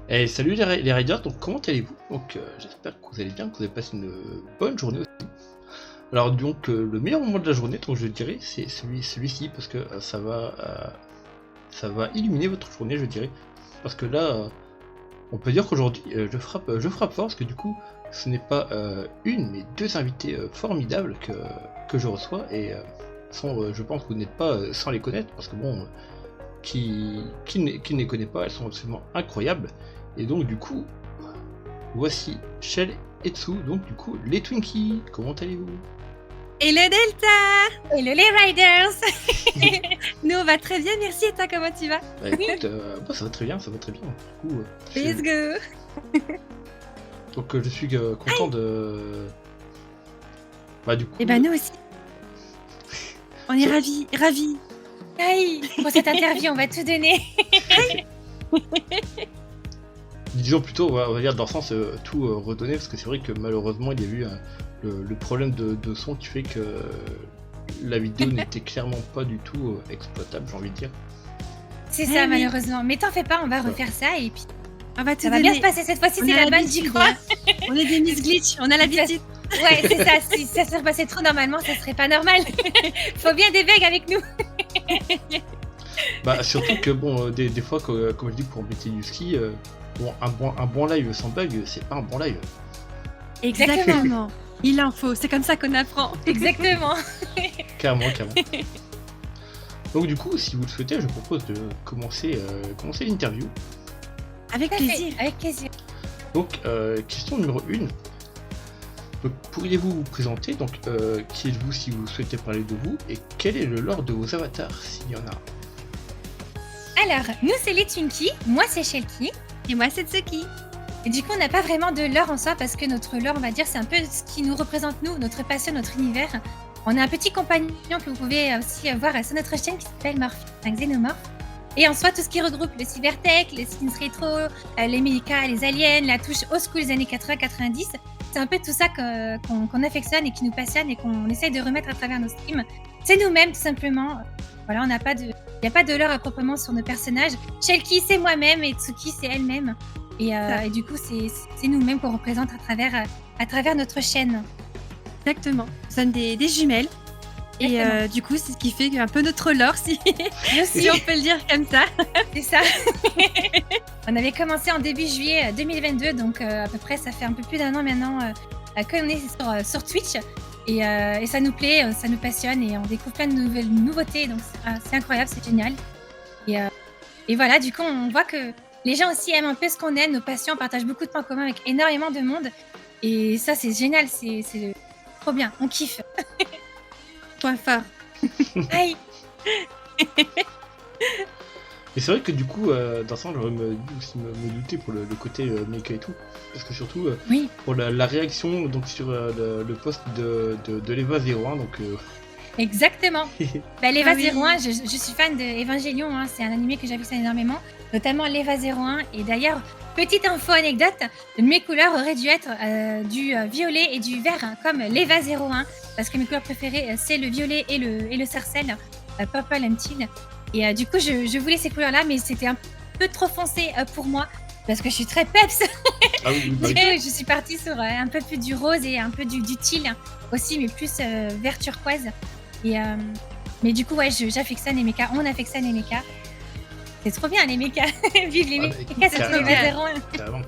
Et salut les riders, donc comment allez-vous? Donc j'espère que vous allez bien, que vous avez passé une bonne journée aussi. Alors donc le meilleur moment de la journée, donc je dirais, c'est celui-ci parce que ça va illuminer votre journée, je dirais. Parce que là, on peut dire qu'aujourd'hui je frappe fort parce que du coup, ce n'est pas une mais deux invités formidables que je reçois et je pense que vous n'êtes pas sans les connaître parce que bon, qui ne les connaît pas, elles sont absolument incroyables. Et donc du coup, voici Shell et Tsu, donc du coup les Twinkies, comment allez-vous? Et le Delta! Hello les Riders! Nous on va très bien, merci, et toi comment tu vas? Bah écoute, ça va très bien, ça va très bien. Du coup, Let's go! donc je suis content de... Bah du coup... Et bah nous aussi. On est ravis. Aïe! Pour cette interview, on va tout donner. Disons plutôt, on va dire dans le sens tout redonner, parce que c'est vrai que malheureusement il y a eu le problème de son qui fait que la vidéo n'était clairement pas du tout exploitable, j'ai envie de dire. C'est ça, malheureusement. Mais t'en fais pas, on va refaire ça et puis On va tout ça va donner. bien se passer cette fois-ci, On c'est a la bonne, j'y l'habitude, crois. hein. On est des Miss Glitch, on a l'habitude. Ouais, c'est ça. Si ça se passait trop normalement, ça serait pas normal. Faut bien des bugs avec nous. Bah surtout que bon, des fois, comme je dis pour métier du ski, bon, un bon live sans bug, c'est pas un bon live. Exactement. Il en faut, c'est comme ça qu'on apprend. Exactement. Carrément. Donc du coup, si vous le souhaitez, je propose de commencer l'interview. Avec plaisir. Avec plaisir. Donc, question numéro 1. Donc, pourriez-vous vous présenter? Donc, qui êtes-vous si vous souhaitez parler de vous? Et quel est le lore de vos avatars, s'il y en a? Alors, nous c'est les Twinkies, moi c'est Shelky. Et moi c'est Tsuki. Et du coup, on n'a pas vraiment de lore en soi parce que notre lore, on va dire, c'est un peu ce qui nous représente nous, notre passion, notre univers. On a un petit compagnon que vous pouvez aussi voir sur notre chaîne qui s'appelle Morph, un xénomorphe. Et en soi, tout ce qui regroupe le cybertech, les skins rétro, les mechas, les aliens, la touche old school des années 80-90, c'est un peu tout ça qu'on affectionne et qui nous passionne et qu'on essaye de remettre à travers nos streams. C'est nous-mêmes, tout simplement. Voilà, il n'y a pas de lore à proprement sur nos personnages. Shelky, c'est moi-même et Tsuki, c'est elle-même. Et du coup, c'est nous-mêmes qu'on représente à travers notre chaîne. Exactement. Nous sommes des jumelles. Et du coup, c'est ce qui fait un peu notre lore, si on peut le dire comme ça. C'est ça. On avait commencé en début juillet 2022, donc à peu près, ça fait un peu plus d'un an maintenant qu'on est sur Twitch. Et ça nous plaît, ça nous passionne et on découvre plein de nouvelles nouveautés. Donc c'est incroyable, c'est génial. Et voilà, du coup, on voit que les gens aussi aiment un peu ce qu'on aime, nos passions, on partage beaucoup de points communs avec énormément de monde. Et ça, c'est génial, c'est trop bien, on kiffe. Point fort. Aïe. Et c'est vrai que du coup, dans ça, j'aurais me douter pour le côté mecha et tout. Parce que surtout, Oui. pour la réaction donc, sur le post de l'Eva 01, donc... Exactement. L'Eva Ah oui. 01, je suis fan de Evangelion, hein, c'est un animé que j'affectionne énormément, notamment l'Eva 01. Et d'ailleurs, petite info anecdote, mes couleurs auraient dû être du violet et du vert, hein, comme l'Eva 01, parce que mes couleurs préférées, c'est le violet et le sarcelle, purple and teal. Et du coup, je voulais ces couleurs-là, mais c'était un peu trop foncé pour moi, parce que je suis très peps. Ah oui, bah Du oui. coup, je suis partie sur un peu plus du rose et un peu du teal aussi, mais plus vert turquoise. Mais du coup, ouais, j'affectionne les mechas. On affectionne les mechas. C'est trop bien, les mechas. Vive les Ah bah, mechas, c'est carrément. les Eva 01. Carrément.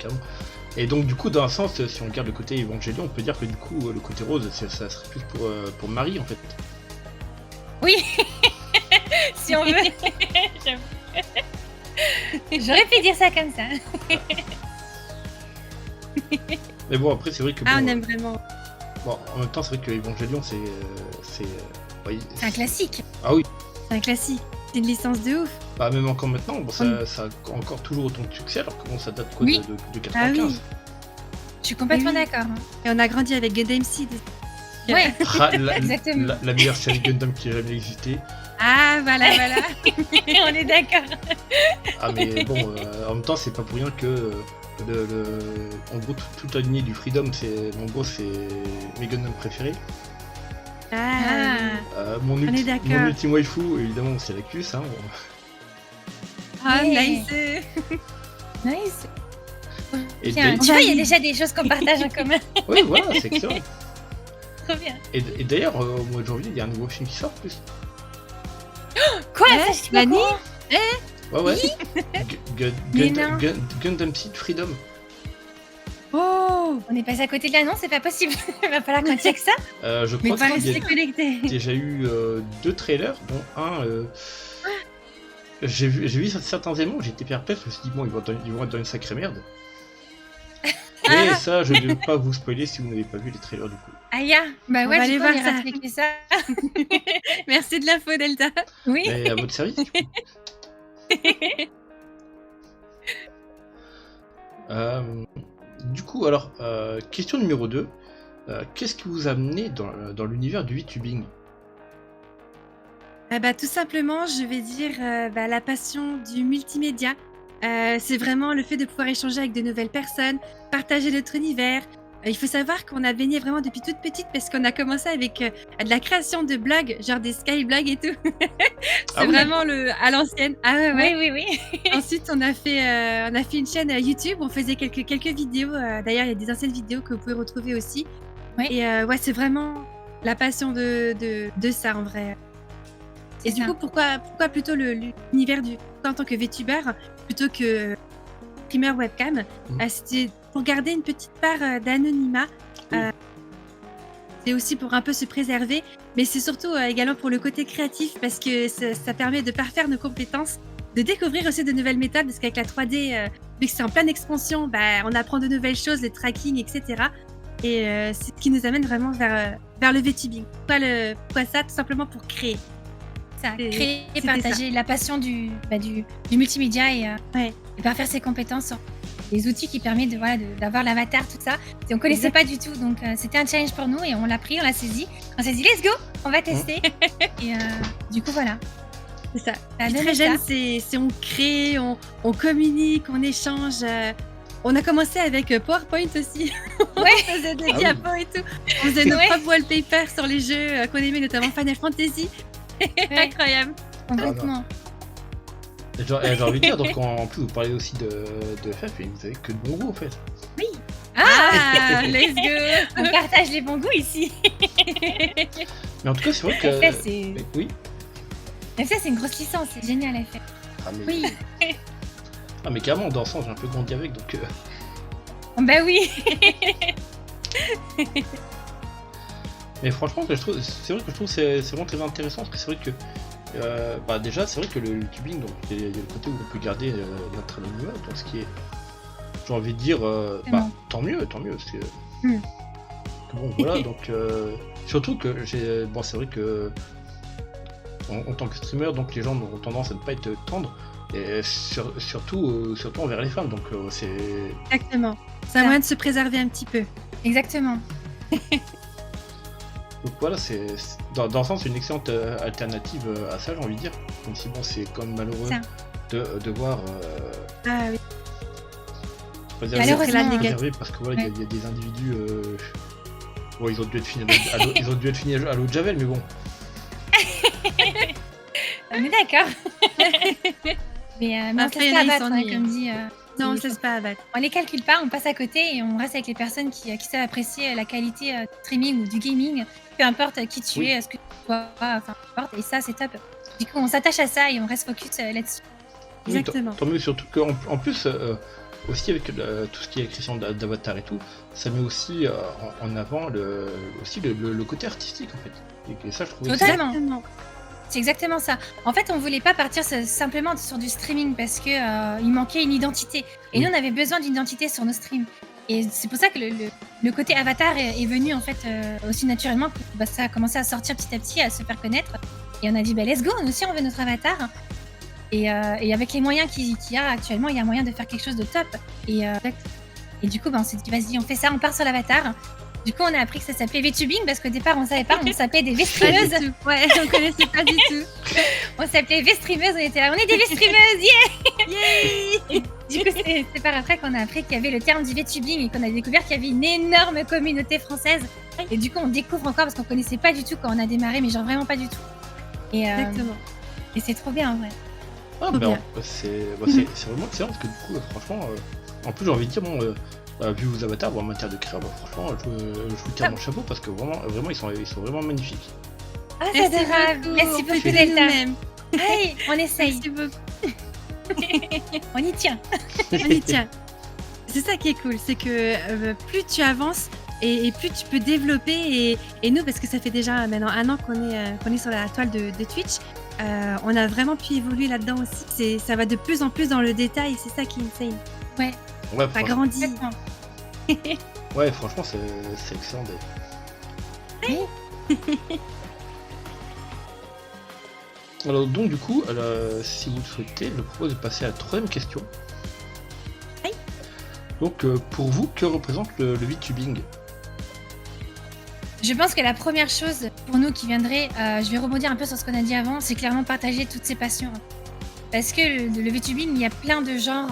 Et donc du coup, dans un sens, si on regarde le côté Evangelion, on peut dire que du coup, le côté rose, ça serait plus pour Marie en fait. Oui, si on veut. J'avoue. J'aurais pu dire ça comme ça. Mais bon, après, c'est vrai que... Ah, bon, on aime vraiment. bon, en même temps, c'est vrai que Evangelion, c'est ouais, C'est un classique. Ah oui, C'est un classique. C'est une licence de ouf. bah même encore maintenant, bon, ça a encore toujours autant de succès, alors que bon, ça date quoi, Oui. de Ah 95. oui. Je suis complètement Oui. d'accord. hein. Et on a grandi avec Gundam Seed. Ouais. Ah, Exactement. la meilleure série Gundam qui ait jamais existé. Ah, voilà. On est d'accord. Ah mais bon, en même temps, c'est pas pour rien que en gros toute la lignée du Freedom, c'est mes Gundam préférés. Ah, Mon est d'accord. ultime waifu, évidemment, c'est la Cus. Hein. ah Ouais. nice. Nice. Et Tiens, d'ailleurs- tu vois, il y a déjà des choses qu'on partage en commun. Ouais, voilà, c'est excellent. Trop bien. Et d'ailleurs, au mois de janvier, il y a un nouveau film qui sort en plus. Quoi Ouais, ça, je suis pas Lani au courant. Ouais, ouais. Mais non. Gundam Seed Freedom. Oh, On est passé à côté de l'annonce, c'est pas possible. Il va falloir qu'on check ça. Je mais crois pas qu'il y rester a connecté. déjà eu 2 trailers, dont un. J'ai vu certains éléments, j'étais perplexe, je me suis dit, bon, ils vont être dans une sacrée merde. Mais ça, je ne vais pas vous spoiler si vous n'avez pas vu les trailers du coup. Aya, bah On ouais, va du aller coup, on voir ira ça. checker ça. Merci de l'info, Delta. Oui. Mais à votre service, du coup. Du coup, alors, question numéro 2. Qu'est-ce qui vous a amené dans l'univers du VTubing? Tout simplement, je vais dire la passion du multimédia. C'est vraiment le fait de pouvoir échanger avec de nouvelles personnes, partager notre univers. Il faut savoir qu'on a baigné vraiment depuis toute petite parce qu'on a commencé avec de la création de blogs, genre des skyblogs et tout. C'est Ah oui. vraiment à l'ancienne. Ah ouais, ouais. Oui, oui, oui. Ensuite, on a fait une chaîne YouTube. On faisait quelques vidéos. D'ailleurs, il y a des anciennes vidéos que vous pouvez retrouver aussi. Oui. Et ouais, c'est vraiment la passion de ça en vrai. Et du ça. coup, pourquoi plutôt l'univers en tant que VTuber plutôt que streamer webcam? C'était pour garder une petite part d'anonymat. Oui. C'est aussi pour un peu se préserver, mais c'est surtout également pour le côté créatif parce que ça permet de parfaire nos compétences, de découvrir aussi de nouvelles méthodes parce qu'avec la 3D, vu que c'est en pleine expansion, on apprend de nouvelles choses, le tracking, etc. Et c'est ce qui nous amène vraiment vers le VTubing. Pourquoi ça? Tout simplement pour créer. Ça, créer et c'était partager la passion du multimédia et Ouais. parfaire ses compétences sur les outils qui permettent d'avoir l'avatar, tout ça. Et on connaissait pas du tout, donc c'était un challenge pour nous et on l'a pris, on l'a saisi. On s'est dit, let's go, on va tester. Et du coup, voilà. C'est ça. Ça a Puis donné très jeune, ça. c'est on crée, on communique, on échange. On a commencé avec PowerPoint aussi. Ouais. On faisait des Ah oui. diapos et tout. On faisait nos Ouais. propres wallpapers sur les jeux qu'on aimait, notamment Final Fantasy. Incroyable. Complètement. Et j'ai envie de dire, donc en plus, vous parlez aussi de FF et vous avez que de bon goût en fait. Ah, let's go. On partage les bons goûts ici. Mais en tout cas, c'est vrai que. FF, c'est Mais oui. FF, c'est une grosse licence, c'est génial FF. Ah, mais... Oui. Ah, mais carrément, en dansant, j'ai un peu grandi avec donc. Bah oui. Mais franchement, c'est vrai que je trouve que c'est vraiment très intéressant parce que c'est vrai que. Déjà, c'est vrai que le tubing, donc il y a le côté où on peut garder notre anonymat, donc ce qui est. J'ai envie de dire. Vraiment. Tant mieux, parce que. Mm. Bon, voilà, donc. Surtout que j'ai. Bon, c'est vrai que. En tant que streamer, donc les gens ont tendance à ne pas être tendres. Et surtout envers les femmes, donc c'est. Exactement. C'est un moyen de se préserver un petit peu. Exactement. Donc voilà, dans le sens, c'est une excellente alternative à ça, j'ai envie de dire. Même si bon, c'est quand même malheureux Ça. de voir. Ah oui. Pas dire Malheureusement, réservé parce que voilà, il y a des individus. Bon, ils ont dû être finis à l'eau de Javel, mais bon. On est d'accord. mais on Après, se il y laisse en a, pas ils abattre, hein, s'ennuient. comme dit. Non, on ne c'est- se laisse pas abattre. On les calcule pas, on passe à côté et on reste avec les personnes qui savent apprécier la qualité du streaming ou du gaming, peu importe qui tu Oui. es, ce que tu vois, enfin peu importe, et ça c'est top. Du coup on s'attache à ça et on reste focus là-dessus. Oui, Exactement. tant mieux, surtout qu'en plus, aussi avec tout ce qui est création d'avatar et tout, ça met aussi en avant le côté artistique en fait. Et ça, je trouve Totalement. Exactement. C'est exactement ça. En fait on voulait pas partir simplement sur du streaming parce que il manquait une identité. Et Oui. nous on avait besoin d'une identité sur nos streams. Et c'est pour ça que le côté avatar est venu en fait aussi naturellement. Ça a commencé à sortir petit à petit, à se faire connaître. Et on a dit let's go, nous aussi on veut notre avatar. Et avec les moyens qu'il y a actuellement, il y a moyen de faire quelque chose de top. Et du coup, on s'est dit, vas-y, on fait ça, on part sur l'avatar. Du coup, on a appris que ça s'appelait VTubing parce qu'au départ, on savait pas, on s'appelait des Pas V-streameuses. du tout. Ouais, on connaissait pas du tout. On s'appelait V-streameuses, on était là, on est des V-streameuses, yeah. Yay. Du coup, c'est par après qu'on a appris qu'il y avait le terme du VTubing et qu'on a découvert qu'il y avait une énorme communauté française. Et du coup, on découvre encore parce qu'on connaissait pas du tout quand on a démarré, mais genre vraiment pas du tout. Et Exactement. c'est trop bien en vrai. Ah, Trop ben, bien. c'est vraiment excellent parce que du coup, franchement, en plus, j'ai envie de dire, bon, vu vos avatars, bon, en matière de créa, bah, franchement, je vous tire mon chapeau parce que vraiment, ils sont vraiment magnifiques. Ah, c'est Merci adorable. beaucoup. Merci On beaucoup, fait de Delta. nous-mêmes. Allez, on essaye. Merci beaucoup. On y tient. Allez, tiens. C'est ça qui est cool, c'est que plus tu avances et plus tu peux développer. Et nous, parce que ça fait déjà maintenant 1 an qu'on est sur la toile de Twitch, on a vraiment pu évoluer là-dedans aussi. Ça va de plus en plus dans le détail, c'est ça qui est insane. Ouais, Ouais, Ça franchement, grandit. exactement. ouais, franchement, c'est excellent. Alors, donc, du coup, si vous le souhaitez, je propose de passer à la 3e question. Oui. Donc, pour vous, que représente le VTubing? Je pense que la première chose pour nous qui viendrait, je vais rebondir un peu sur ce qu'on a dit avant, c'est clairement partager toutes ces passions. Parce que le VTubing, il y a plein de genres,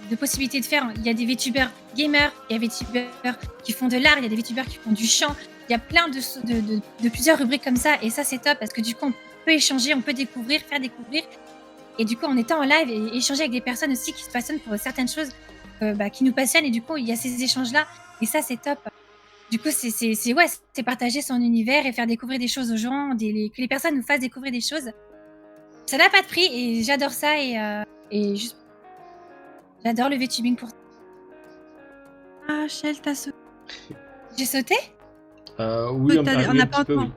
de possibilités de faire. Il y a des VTubers gamers, il y a des VTubers qui font de l'art, il y a des VTubers qui font du chant. Il y a plein de plusieurs rubriques comme ça, et ça c'est top parce que du coup on peut échanger, on peut découvrir, faire découvrir. Et du coup en étant en live et échanger avec des personnes aussi qui se passionnent pour certaines choses qui nous passionnent, et du coup il y a ces échanges-là, et ça c'est top. Du coup c'est partager son univers et faire découvrir des choses aux gens, que les personnes nous fassent découvrir des choses. Ça n'a pas de prix et j'adore ça, et juste j'adore le VTubing pour ça. Ah, Shell, t'as sauté. J'ai sauté? Oui, Oui, un on n'a pas petit peu, oui. entendu.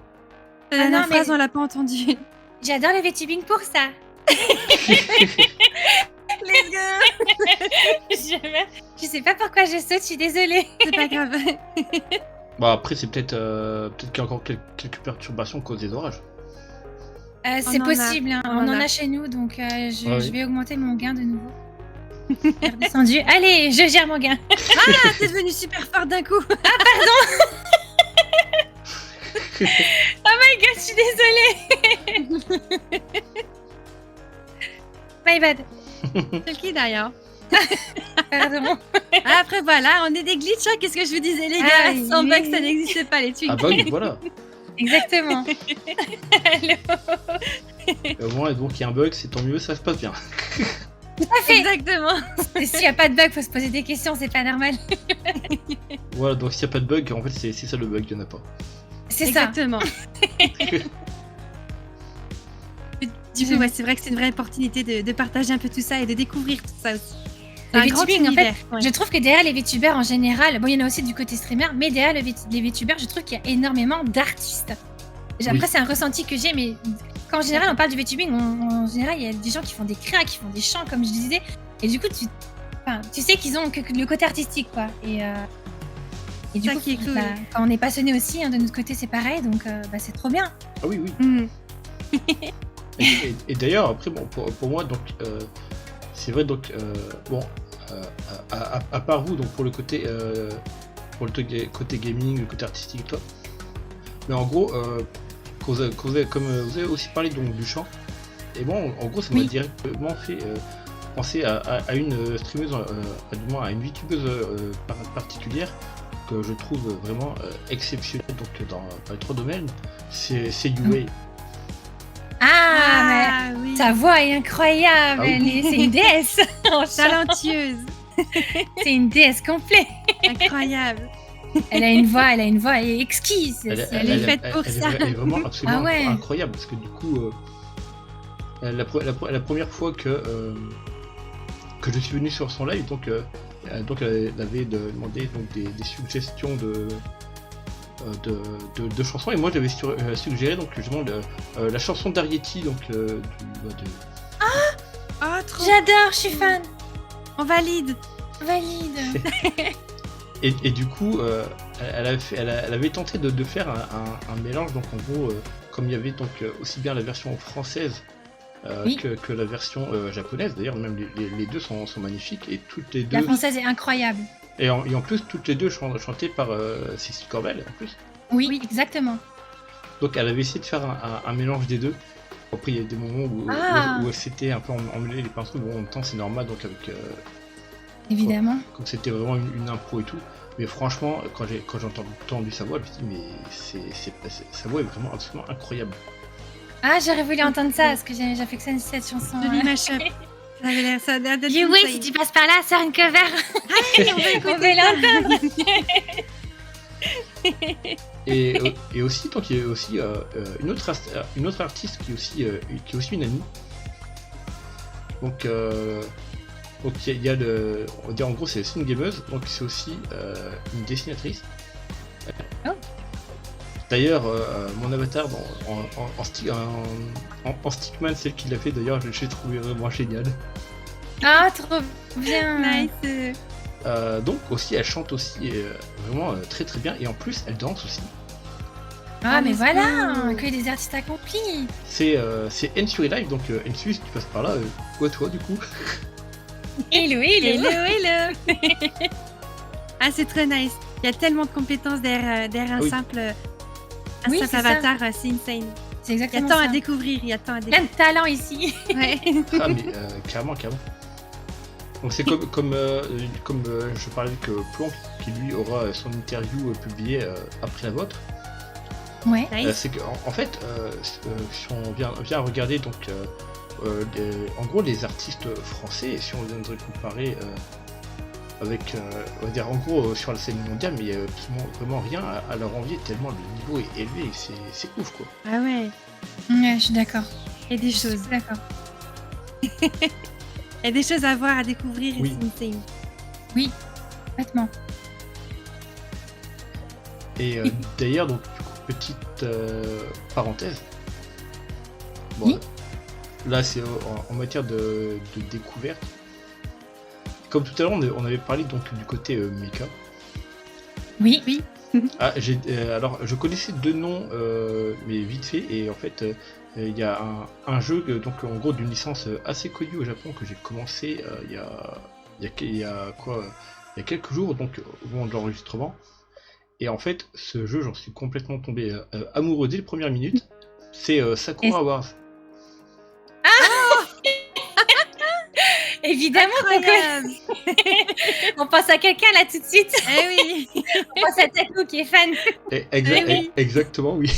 La dernière non, mais- phrase, on l'a pas entendue. J'adore le VTubing pour ça. Let's go. Je sais pas pourquoi je saute, je suis désolée. C'est pas grave. Bah, après, c'est peut-être qu'il y a encore quelques perturbations à cause des orages. C'est en a. possible, hein. On On en en a. a chez nous, donc oui. je vais augmenter mon gain de nouveau. Redescendu. Allez, je gère mon gain. Ah, t'es devenu super fort d'un coup. Oh my god, je suis désolée. My bad. C'est qui d'ailleurs? Pardon. Ah, après voilà, on est des glitches, hein. Qu'est-ce que je vous disais les gars? Ah, Sans oui. bug, ça n'existe pas les tweaks. Ah, bah oui, voilà. Exactement. Allô. Au moins, donc, il y a un bug, c'est tant mieux, ça se passe bien. Tout à fait. Exactement. Et s'il n'y a pas de bug, faut se poser des questions, c'est pas normal. Voilà, donc s'il n'y a pas de bug, en fait, c'est ça le bug, il n'y en a pas. C'est ça. Exactement. Du coup, ouais, c'est vrai que c'est une vraie opportunité de partager un peu tout ça et de découvrir tout ça aussi. C'est Le un grand VTubing, en fait, univers. Ouais. Je trouve que derrière les VTubers en général, bon, il y en a aussi du côté streamer, mais derrière les VTubers, je trouve qu'il y a énormément d'artistes. Après, Oui. c'est un ressenti que j'ai, mais quand en général on parle du VTubing, en général, il y a des gens qui font des créas, qui font des chants, comme je disais, et du coup, tu sais qu'ils ont que le côté artistique, quoi. Et du Ça coup, qui est cool. quand on est passionné aussi, hein, de notre côté, c'est pareil, donc c'est trop bien. Ah oui, oui. Mm. Et d'ailleurs, après, bon, pour moi, donc, c'est vrai, donc, bon, à part vous, donc, pour le côté gaming, le côté artistique, toi, mais en gros, comme vous avez aussi parlé donc, du chant, et bon, en gros, ça m'a Oui. directement fait penser à une streameuse, du moins à une VTubeuse particulière, que je trouve vraiment exceptionnelle donc, dans les 3 domaines, c'est Yue. Ah, oui. mais sa voix est incroyable, Ah oui. c'est une déesse. En chant. Talentueuse. C'est une déesse complète. Incroyable. Elle a une voix exquise. Elle est faite pour ça. Elle est vraiment absolument Ah ouais. incroyable parce que du coup, la première fois que je suis venu sur son live, donc elle avait demandé donc, des suggestions de chansons et moi j'avais suggéré donc justement la chanson d'Arietti donc Oh, trop. J'adore, je suis fan. On valide. Valide. et du coup elle avait tenté de faire un mélange donc en gros comme il y avait donc aussi bien la version française Oui. que la version japonaise, d'ailleurs même les deux sont magnifiques et toutes les deux La française est incroyable. et en plus toutes les deux chantées par Cécile Corbel en plus. Oui, exactement. Donc elle avait essayé de faire un mélange des deux. Après il y a des moments où elle s'était un peu emmêlée les pinceaux, bon en même temps c'est normal donc avec Évidemment. comme c'était vraiment une impro et tout. Mais franchement quand j'ai entendu sa voix je me suis dit mais sa voix est vraiment absolument incroyable. Ah, j'aurais voulu entendre ça parce que j'affectionne cette chanson. Joli mashup. Ça a l'air d'être Oui, insane. si tu passes par là, sors une cover. Allez, on va écouter On va l'entendre. Et aussi, donc, il y a aussi une autre artiste qui est aussi une amie. Donc, il y a on va dire en gros, c'est une gameuse, donc c'est aussi une dessinatrice. Oh. D'ailleurs, mon avatar en Stickman, celle qui l'a fait, d'ailleurs, je l'ai trouvé vraiment génial. Ah, trop bien. Nice. Donc aussi, elle chante aussi vraiment très très bien, et en plus, elle danse aussi. Ah, mais let's voilà, go. que des artistes accomplis. C'est Ensuri Live, donc Ensuri, si tu passes par là, toi du coup. Hello. Hello. Ah, c'est très nice. Il y a tellement de compétences derrière un Oui. simple Oui, c'est ça. avatar, c'est insane. C'est Il y a exactement tant ça. à découvrir, Plein de talent ici. Ouais. Ah mais carrément. Donc c'est comme je parlais avec Plonk, qui lui aura son interview publiée après la vôtre. Ouais. Nice. C'est que en fait, si on vient regarder donc en gros les artistes français, si on viendrait comparer avec, on va dire en gros sur la scène mondiale, mais il y a absolument vraiment rien à leur envier tellement le niveau est élevé, et c'est ouf quoi. Ah ouais. Ouais, je suis d'accord. Il y a des Je suis choses. d'accord. Il y a des choses à voir, à découvrir, et Oui. c'est insane. Complètement. Et d'ailleurs, donc, du coup, petite parenthèse. Bon, Oui. là, c'est en matière de découverte. Comme tout à l'heure, on avait parlé donc du côté mecha. Oui. Ah, alors, je connaissais deux noms, mais vite fait, et en fait, il y a un jeu, donc en gros, d'une licence assez connue au Japon que j'ai commencé il y a quelques jours, donc au moment de l'enregistrement. Et en fait, ce jeu, j'en suis complètement tombé amoureux dès les premières minutes. C'est Sakura Wars. Évidemment qu'on connaît. Incroyable. On pense à quelqu'un là tout de suite. Eh oui. On pense à Taku qui est fan. Oui. Exactement, oui.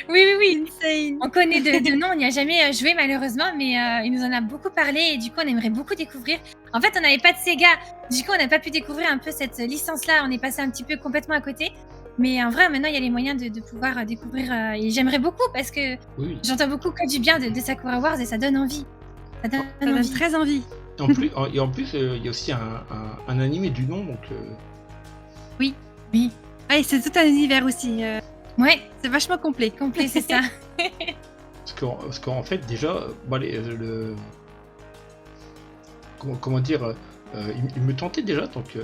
Oui. Insane. On connaît de nom, on n'y a jamais joué malheureusement, mais il nous en a beaucoup parlé et du coup on aimerait beaucoup découvrir. En fait, on n'avait pas de Sega, du coup on n'a pas pu découvrir un peu cette licence-là, on est passé un petit peu complètement à côté. Mais en vrai, maintenant il y a les moyens de pouvoir découvrir et j'aimerais beaucoup parce que Oui. j'entends beaucoup que du bien de Sakura Wars et ça donne envie. Ça donne Ça donne envie. très envie. Et en plus, il y a aussi un animé du nom, donc Oui, Ouais, c'est tout un univers aussi. ouais, C'est vachement complet. complet, c'est ça. parce qu'en fait, déjà, bon, comment dire, il me tentait déjà, donc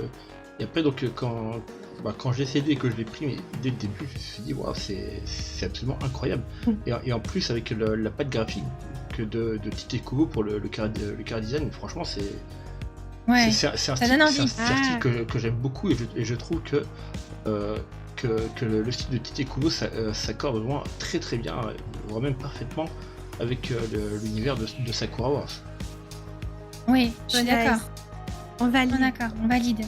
et après, donc quand j'ai essayé et que je l'ai pris, mais dès le début, je me suis dit, waouh, c'est absolument incroyable. Et en plus, avec la patte graphique de Tite Kubo pour le car design, franchement, Ouais. c'est un ça style, donne envie. c'est un style que j'aime beaucoup, et je trouve que le style de Tite Kubo s'accorde vraiment très très bien, voire même parfaitement avec l'univers de Sakura Wars. Oui, je suis Nice. d'accord. On valide. D'accord, on valide.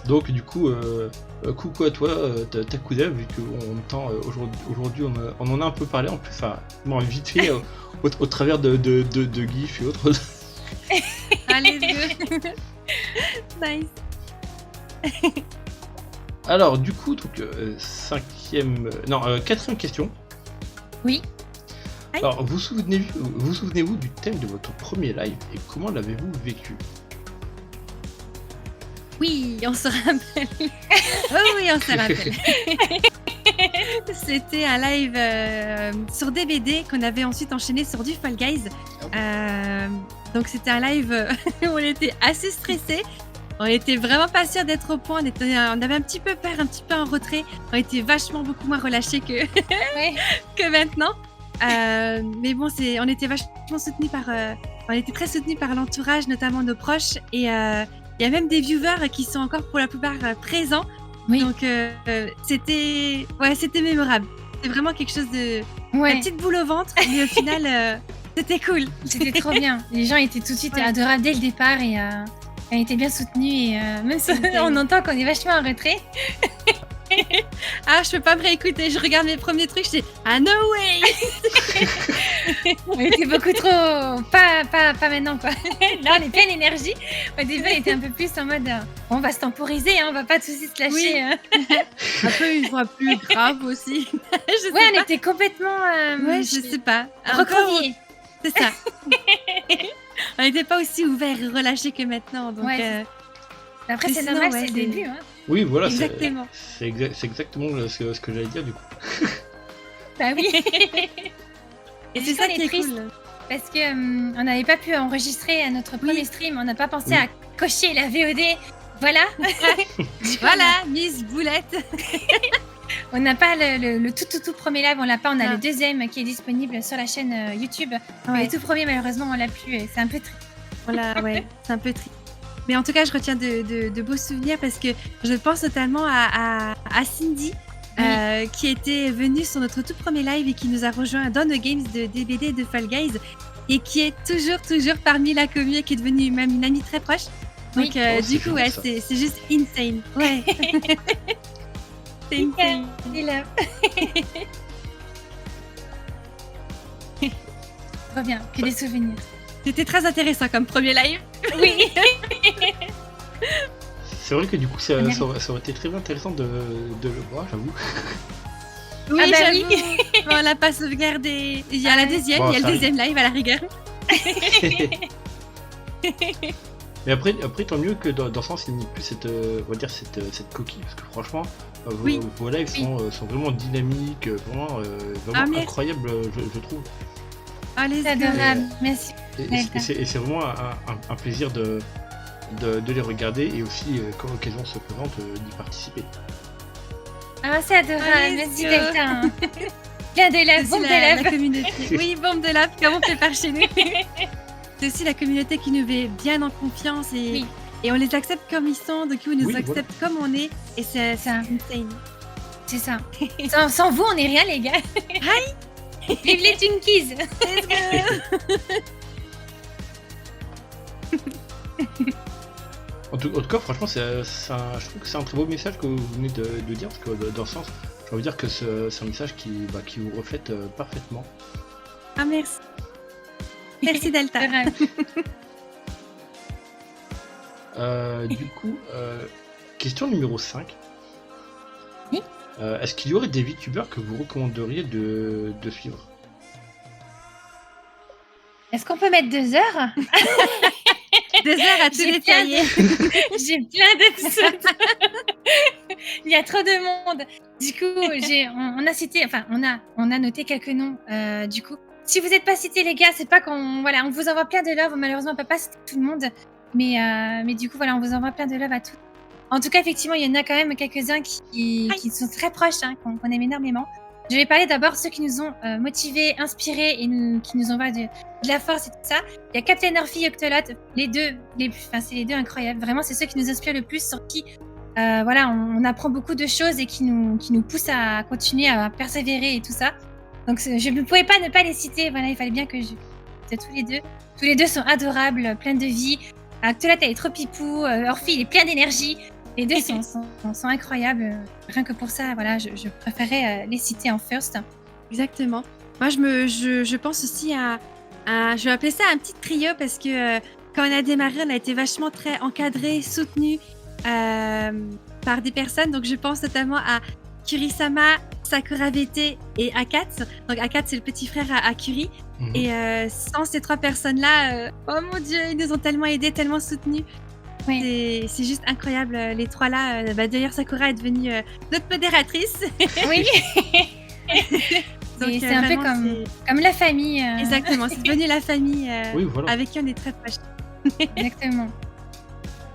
Donc du coup, coucou à toi, Takuda, vu qu'on entend aujourd'hui, on en a un peu parlé en plus, enfin, vite fait, au travers de GIF et autres. Allez, nice. Alors du coup, donc quatrième question. Oui. Alors vous souvenez-vous du thème de votre premier live et comment l'avez-vous vécu? Oui, on se rappelle. Oh oui, on se rappelle. C'était un live sur DVD qu'on avait ensuite enchaîné sur du Fall Guys. Donc c'était un live où on était assez stressés. On était vraiment pas sûrs d'être au point. On avait un petit peu peur, un petit peu en retrait. On était vachement beaucoup moins relâchés que, Ouais. que maintenant. Mais bon, on était vachement soutenus on était très soutenus par l'entourage, notamment nos proches. Et il y a même des viewers qui sont encore pour la plupart présents. Oui. Donc c'était mémorable. C'était vraiment quelque chose de Ouais. la petite boule au ventre, mais au final c'était cool. C'était trop bien. Les gens étaient tout de suite Ouais. adorables dès le départ et on était bien soutenus et même si on entend qu'on est vachement en retrait. Ah, je peux pas me réécouter. Je regarde mes premiers trucs, je dis ah no way. On était beaucoup trop. Pas maintenant, quoi. Là, on est pleine d'énergie. Au début, on était un peu plus en mode. On va se temporiser, hein, on va pas tous se lâcher. Oui. Hein. Un peu une voix plus grave aussi. Je sais Ouais, on pas. était complètement. Ouais, je sais pas. Recroquevillés. C'est ça. On n'était pas aussi ouverts et relâchés que maintenant. Donc, Ouais, Après, mais c'est sinon, normal, ouais, c'est le c'est- début. Hein. Oui, voilà, exactement. c'est exactement ce que j'allais dire du coup. Bah oui. Et Du c'est coup, ça on qui est est triste. cool. Parce que on n'avait pas pu enregistrer à notre premier stream. On n'a pas pensé Oui. à cocher la VOD. Voilà. Voilà, Miss Boulette. On n'a pas le tout premier live, on l'a pas. On a Ah. le deuxième qui est disponible sur la chaîne YouTube. Mais Ouais. le tout premier, malheureusement, on l'a plus. Et c'est un peu triste. Voilà, ouais, c'est un peu triste. Mais en tout cas, je retiens de beaux souvenirs parce que je pense notamment à Cindy, qui était venue sur notre tout premier live et qui nous a rejoint dans nos games de DBD et de Fall Guys et qui est toujours parmi la commune et qui est devenue même une amie très proche. Donc, Oui. Oh, du c'est coup, génial, ouais, ça. c'est juste insane. Ouais. C'est insane. Il a. Trop bien, que des souvenirs. C'était très intéressant comme premier live. Oui. C'est vrai que du coup, ça mérite. aurait été très intéressant de le voir, j'avoue. Oui, Ah bah j'avoue. Bon, on l'a pas sauvegardé. Il y a Ah la ouais. deuxième, Bon, il y a le ça deuxième live à la rigueur. Mais après, tant mieux que dans ce sens, il n'y ait plus cette, on va dire cette coquille, parce que franchement, Oui. vos lives sont vraiment dynamiques, vraiment Ah, merci. incroyables, je trouve. Allez, C'est adorable. Merci. D'accord. Et c'est vraiment un plaisir de les regarder et aussi, quand l'occasion se présente, d'y participer. Ah, c'est adorable. Allez, Merci, Zio. Delta. Hein. Plein d'élèves, C'est bombe aussi la d'élèves. communauté. Oui, bombe de lave, comme on fait par chez nous. C'est aussi la communauté qui nous met bien en confiance et, Oui. et on les accepte comme ils sont, donc ils nous Oui, acceptent comme on est et c'est Ça. insane. C'est ça. Sans vous, on n'est rien, les gars. Vive les Twinkies. Let's go. En tout cas, franchement, je trouve que c'est un très beau message que vous venez de dire, parce que dans ce sens, j'ai envie de dire que c'est un message qui vous reflète parfaitement. Ah, merci. Merci Delta. Adorable. Du coup, question numéro 5. Oui. Est-ce qu'il y aurait des VTubers que vous recommanderiez de suivre? Est-ce qu'on peut mettre 2 heures? 2 heures à tout J'ai détailler. J'ai plein d'épisodes. Il y a trop de monde. Du coup, on a cité, enfin, on a noté quelques noms. Du coup, si vous n'êtes pas cités, les gars, c'est pas qu'on, voilà, on vous envoie plein de love. Malheureusement, on peut pas citer tout le monde, mais du coup, voilà, on vous envoie plein de love à tous. En tout cas, effectivement, il y en a quand même quelques-uns qui sont très proches, hein, qu'on aime énormément. Je vais parler d'abord de ceux qui nous ont motivés, inspirés et qui nous envoient de la force et tout ça. Il y a Captain Orphy et Octolot, c'est les deux incroyables. Vraiment, c'est ceux qui nous inspirent le plus, sur qui voilà, on apprend beaucoup de choses et qui nous poussent à continuer à persévérer et tout ça. Donc, je ne pouvais pas ne pas les citer. Voilà, il fallait bien que je cite tous les deux. Tous les deux sont adorables, pleins de vie. Octolot, elle est trop pipou. Orphy, il est plein d'énergie. Les deux sont incroyables. Rien que pour ça, voilà, je préférais les citer en first. Exactement. Moi, je pense aussi à je vais appeler ça un petit trio parce que quand on a démarré, on a été vachement très encadré, soutenu par des personnes. Donc, je pense notamment à Kurisama, Sakura VT et Akats. Donc, Akats, c'est le petit frère à Kuri. Mhm. Et sans ces 3 personnes-là, oh mon Dieu, ils nous ont tellement aidés, tellement soutenus. Oui. C'est juste incroyable, les 3 là. D'ailleurs, Sakura est devenue notre modératrice. Oui. Donc, Et c'est un peu vraiment, comme la famille. Exactement, c'est devenu la famille Oui, voilà. avec qui on est très proches. Exactement.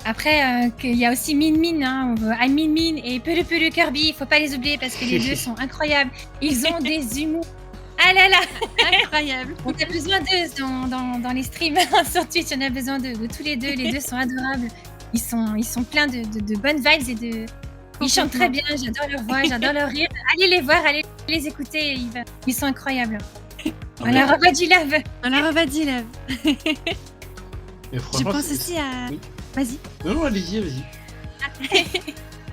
Après, qu'il y a aussi Min Min, hein, Min Min et Pelu Pelu Kirby, il faut pas les oublier parce que les deux sont incroyables. Ils ont des humours. Ah là là, Incroyable. on a besoin d'eux dans les streams sur Twitch, on a besoin de tous les deux. Les deux sont adorables. Ils sont pleins de bonnes vibes et de. Ils chantent très bien, j'adore leur voix, j'adore leur rire. Allez les voir, allez les écouter, ils sont incroyables. On leur envoie du love. On leur va dire, là. Mais Je franchement, pense aussi à. Oui. Vas-y. Non, allez-y.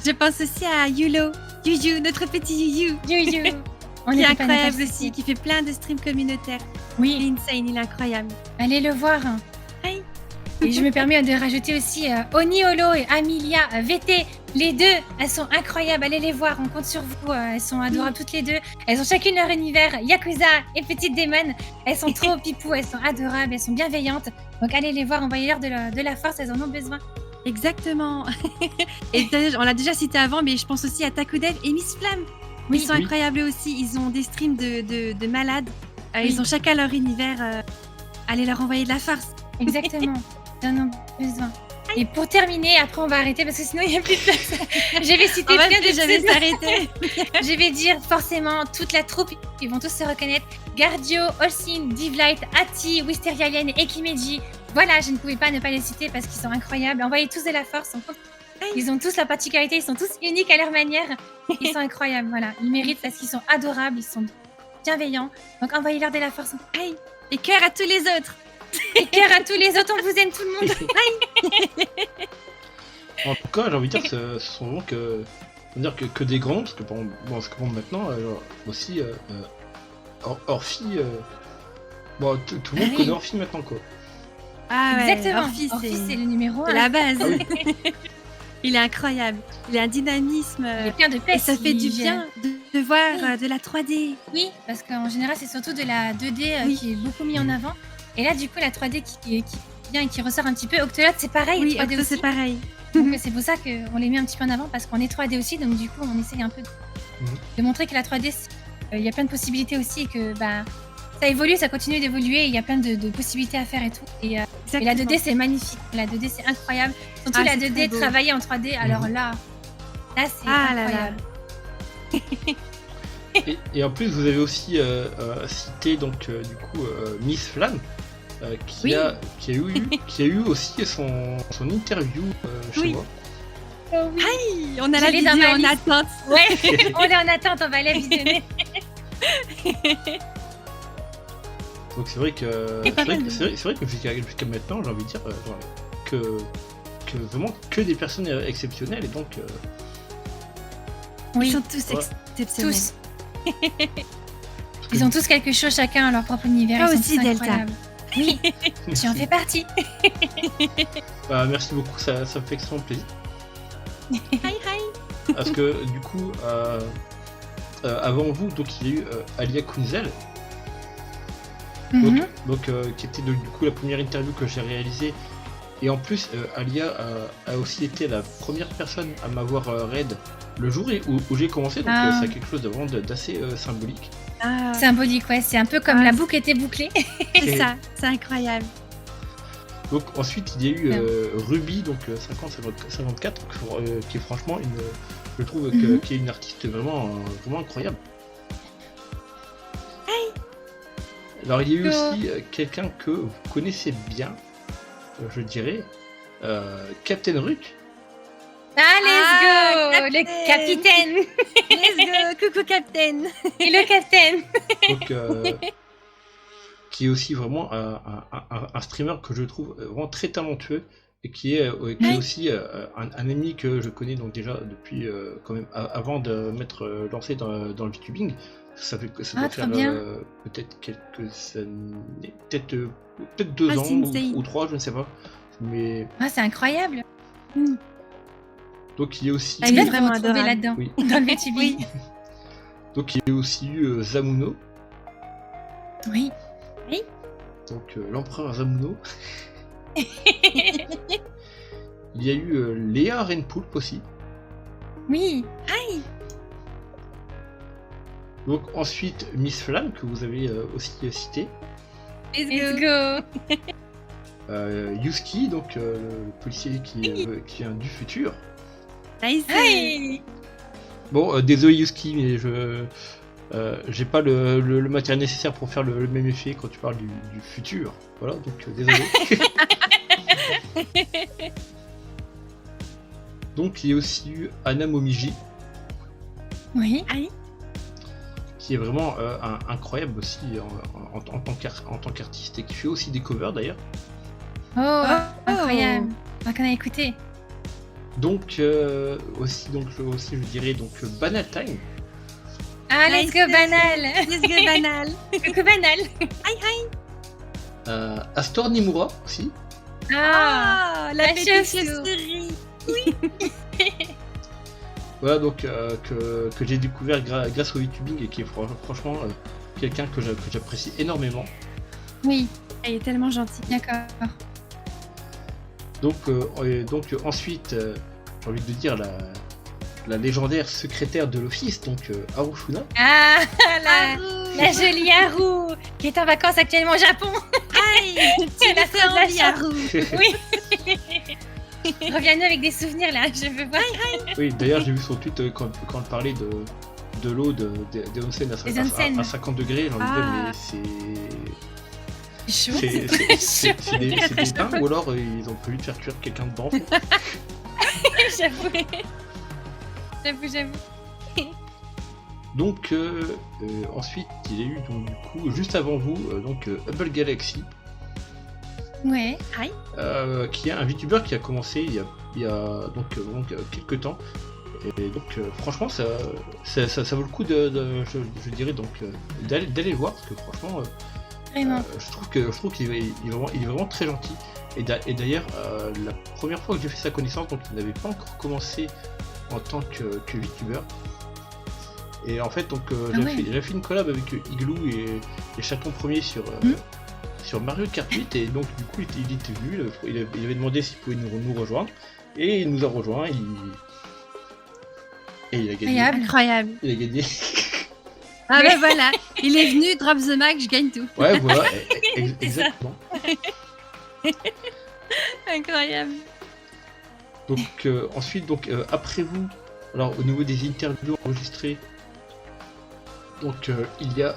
Je pense aussi à Yulo, Yuyu, notre petit Yuyu. Yuyu. On Qui est n'était pas incroyable natifs. aussi, qui fait plein de streams communautaires. Il Oui, est insane, il est incroyable. allez le voir. Aïe. Et je me permets de rajouter aussi Oniolo et Amelia VT. Les deux, elles sont incroyables. Allez les voir, on compte sur vous. Elles sont adorables toutes les deux. Elles ont chacune leur univers. Yakuza et Petite Démon. Elles sont trop pipou, elles sont adorables, elles sont bienveillantes. Donc allez les voir, envoyez-leur de la force, elles en ont besoin. Exactement. Et on l'a déjà cité avant, mais je pense aussi à Takudev et Miss Flamme. Oui. Ils sont incroyables aussi. Ils ont des streams de malades. Ils ont chacun leur univers. Allez leur envoyer de la force. Exactement, ils en ont besoin. Et pour terminer, après on va arrêter parce que sinon il n'y a plus de place. Je vais citer On va plein de jamais pseudos. s'arrêter. Je vais dire forcément toute la troupe, ils vont tous se reconnaître. Gardio, Olsin, Divlight, Ati, Wisteria Alien et Kimeji. Voilà, je ne pouvais pas ne pas les citer parce qu'ils sont incroyables. Envoyez tous de la force. Ils ont tous leur particularité, ils sont tous uniques à leur manière. Ils sont incroyables, voilà. Ils méritent parce qu'ils sont adorables, ils sont bienveillants. Donc envoyez-leur de la force. Aïe. Et cœur à tous les autres. Et cœur à tous les autres, on vous aime tout le monde. En tout cas, j'ai envie de dire que ce sont vraiment que des grands, parce que bon, maintenant, aussi, Orphy, tout le monde Oui. connaît Orphy maintenant, quoi. Ah ouais, Exactement. Orphy, Orphy, c'est c'est le numéro 1. la base. Ah oui. Il est incroyable. Il a un dynamisme. Il est plein de Et peste. ça fait du il bien de voir de la 3D. Oui, parce qu'en général, c'est surtout de la 2D Oui. qui est beaucoup mis en avant. Et là, du coup, la 3D qui vient et qui ressort un petit peu. Octolot, c'est pareil, Oui, 3D Octo, aussi. c'est pareil. Donc, c'est pour ça qu'on les met un petit peu en avant, parce qu'on est 3D aussi. Donc, du coup, on essaye un peu de montrer que la 3D, il y a plein de possibilités aussi et que ça évolue, ça continue d'évoluer. Et il y a plein de possibilités à faire et tout. Et la 2D, c'est magnifique. La 2D, c'est incroyable. Surtout Ah, la c'est 2D très beau. travaillée en 3D. Alors là, c'est Ah là là. incroyable. Et en plus, vous avez aussi cité donc du coup Miss Flamme, qui Oui. a eu aussi son interview chez Oui. moi. Oh oui. Aïe, on a Je la l'ai dans vidéo ma en liste. attente. Ouais, on est en attente, on va la visionner. Donc c'est vrai que jusqu'à maintenant, j'ai envie de dire que vraiment que des personnes exceptionnelles, et donc Ils Oui, sont tous Ouais. exceptionnels. tous. Ils ont tous quelque chose chacun à leur propre univers. Toi Ils sont aussi, tous Delta. incroyables. Oui, tu en fais partie. merci beaucoup, ça me fait extrêmement plaisir. Hi hi. Parce que du coup, avant vous, donc il y a eu Alia Kunzel, Mhm. qui était du coup la première interview que j'ai réalisée. Et en plus, Alia a aussi été la première personne à m'avoir raid le jour où j'ai commencé, donc Ah. c'est quelque chose de vraiment d'assez symbolique. Ah, Symbolique, ouais, c'est un peu comme Ah, la c'est- boucle était bouclée. c'est ça, c'est incroyable. Donc ensuite il y a eu Bien. Ruby, donc 50-54, qui est franchement je trouve Mhm. qui est une artiste vraiment incroyable. Alors il y a eu aussi quelqu'un que vous connaissez bien, je dirais, Captain Ruck. Ah, let's go, Captain. le capitaine Let's go, coucou Captain. et le capitaine. Donc, qui est aussi vraiment un streamer que je trouve vraiment très talentueux, et qui est aussi un ami que je connais donc déjà depuis quand même avant de m'être lancé dans le VTubing. Ça doit Ah, faire trop bien. peut-être quelques années, peut-être 2 Ah, ans c'est insane. ou 3, je ne sais pas. Mais Ah, c'est incroyable. donc il y a aussi Ah, Tu il est vas te vraiment retrouver adorable. là-dedans, Oui. dans le VTubing. donc il y a aussi eu Zamuno, Oui. donc l'empereur Zamuno. Il y a eu Léa Renpoulp aussi. Oui. Donc ensuite Miss Flamme, que vous avez aussi cité. Let's go. Yuski, donc le policier qui vient du futur. Nice. Hey. Bon, désolé Yuski, mais j'ai pas le matériel nécessaire pour faire le même effet quand tu parles du futur. Voilà, donc désolé. Donc il y a aussi eu Anna Momiji, Oui. qui est vraiment incroyable aussi en tant qu'artiste, et qui fait aussi des covers d'ailleurs. Oh, incroyable. Donc on a écouté. Donc aussi je dirais donc Banal Time. Ah, let's go banal. Let's go banal. Coucou banal. Astor Nimura aussi. Ah, la la petite chauve-souris. chauve-souris. Voilà donc que j'ai découvert grâce au VTubing et qui est franchement quelqu'un que j'apprécie énormément. Oui, Elle est tellement gentille. d'accord. Donc ensuite j'ai envie de dire la légendaire secrétaire de l'office, donc Harushuna. Ah, Haru. la jolie Haru, qui est en vacances actuellement au Japon. Aïe, tu Elle a me fait fais de la envie, chance. Haru. Oui. Reviens-nous avec des souvenirs là, je veux voir. Oui, d'ailleurs j'ai vu son tweet quand elle parlait de l'eau des onsen Des onsen. à 50 degrés, j'ai envie de dire mais C'est chaud. c'est des pains ou alors ils ont prévu de faire cuire quelqu'un dedans. J'avoue. J'avoue. Donc ensuite il y a eu donc du coup juste avant vous Hubble Galaxy Ouais. qui est un VTuber qui a commencé il y a quelques temps et donc franchement ça vaut le coup je dirais donc d'aller le voir parce que franchement Vraiment. je trouve qu'il est vraiment très gentil et d'ailleurs la première fois que j'ai fait sa connaissance donc il n'avait pas encore commencé en tant que VTuber. Et en fait, donc j'avais fait une collab avec Igloo et Chaton Premier sur Mario Kart 8 et donc du coup il était venu, il avait demandé s'il pouvait nous rejoindre et il nous a rejoint et il a gagné. Incroyable. Il a gagné. Ah ben voilà, il est venu, drop the mag, je gagne tout. Ouais voilà, exactement. Incroyable. Donc ensuite après vous, alors au niveau des interviews enregistrées, donc il y a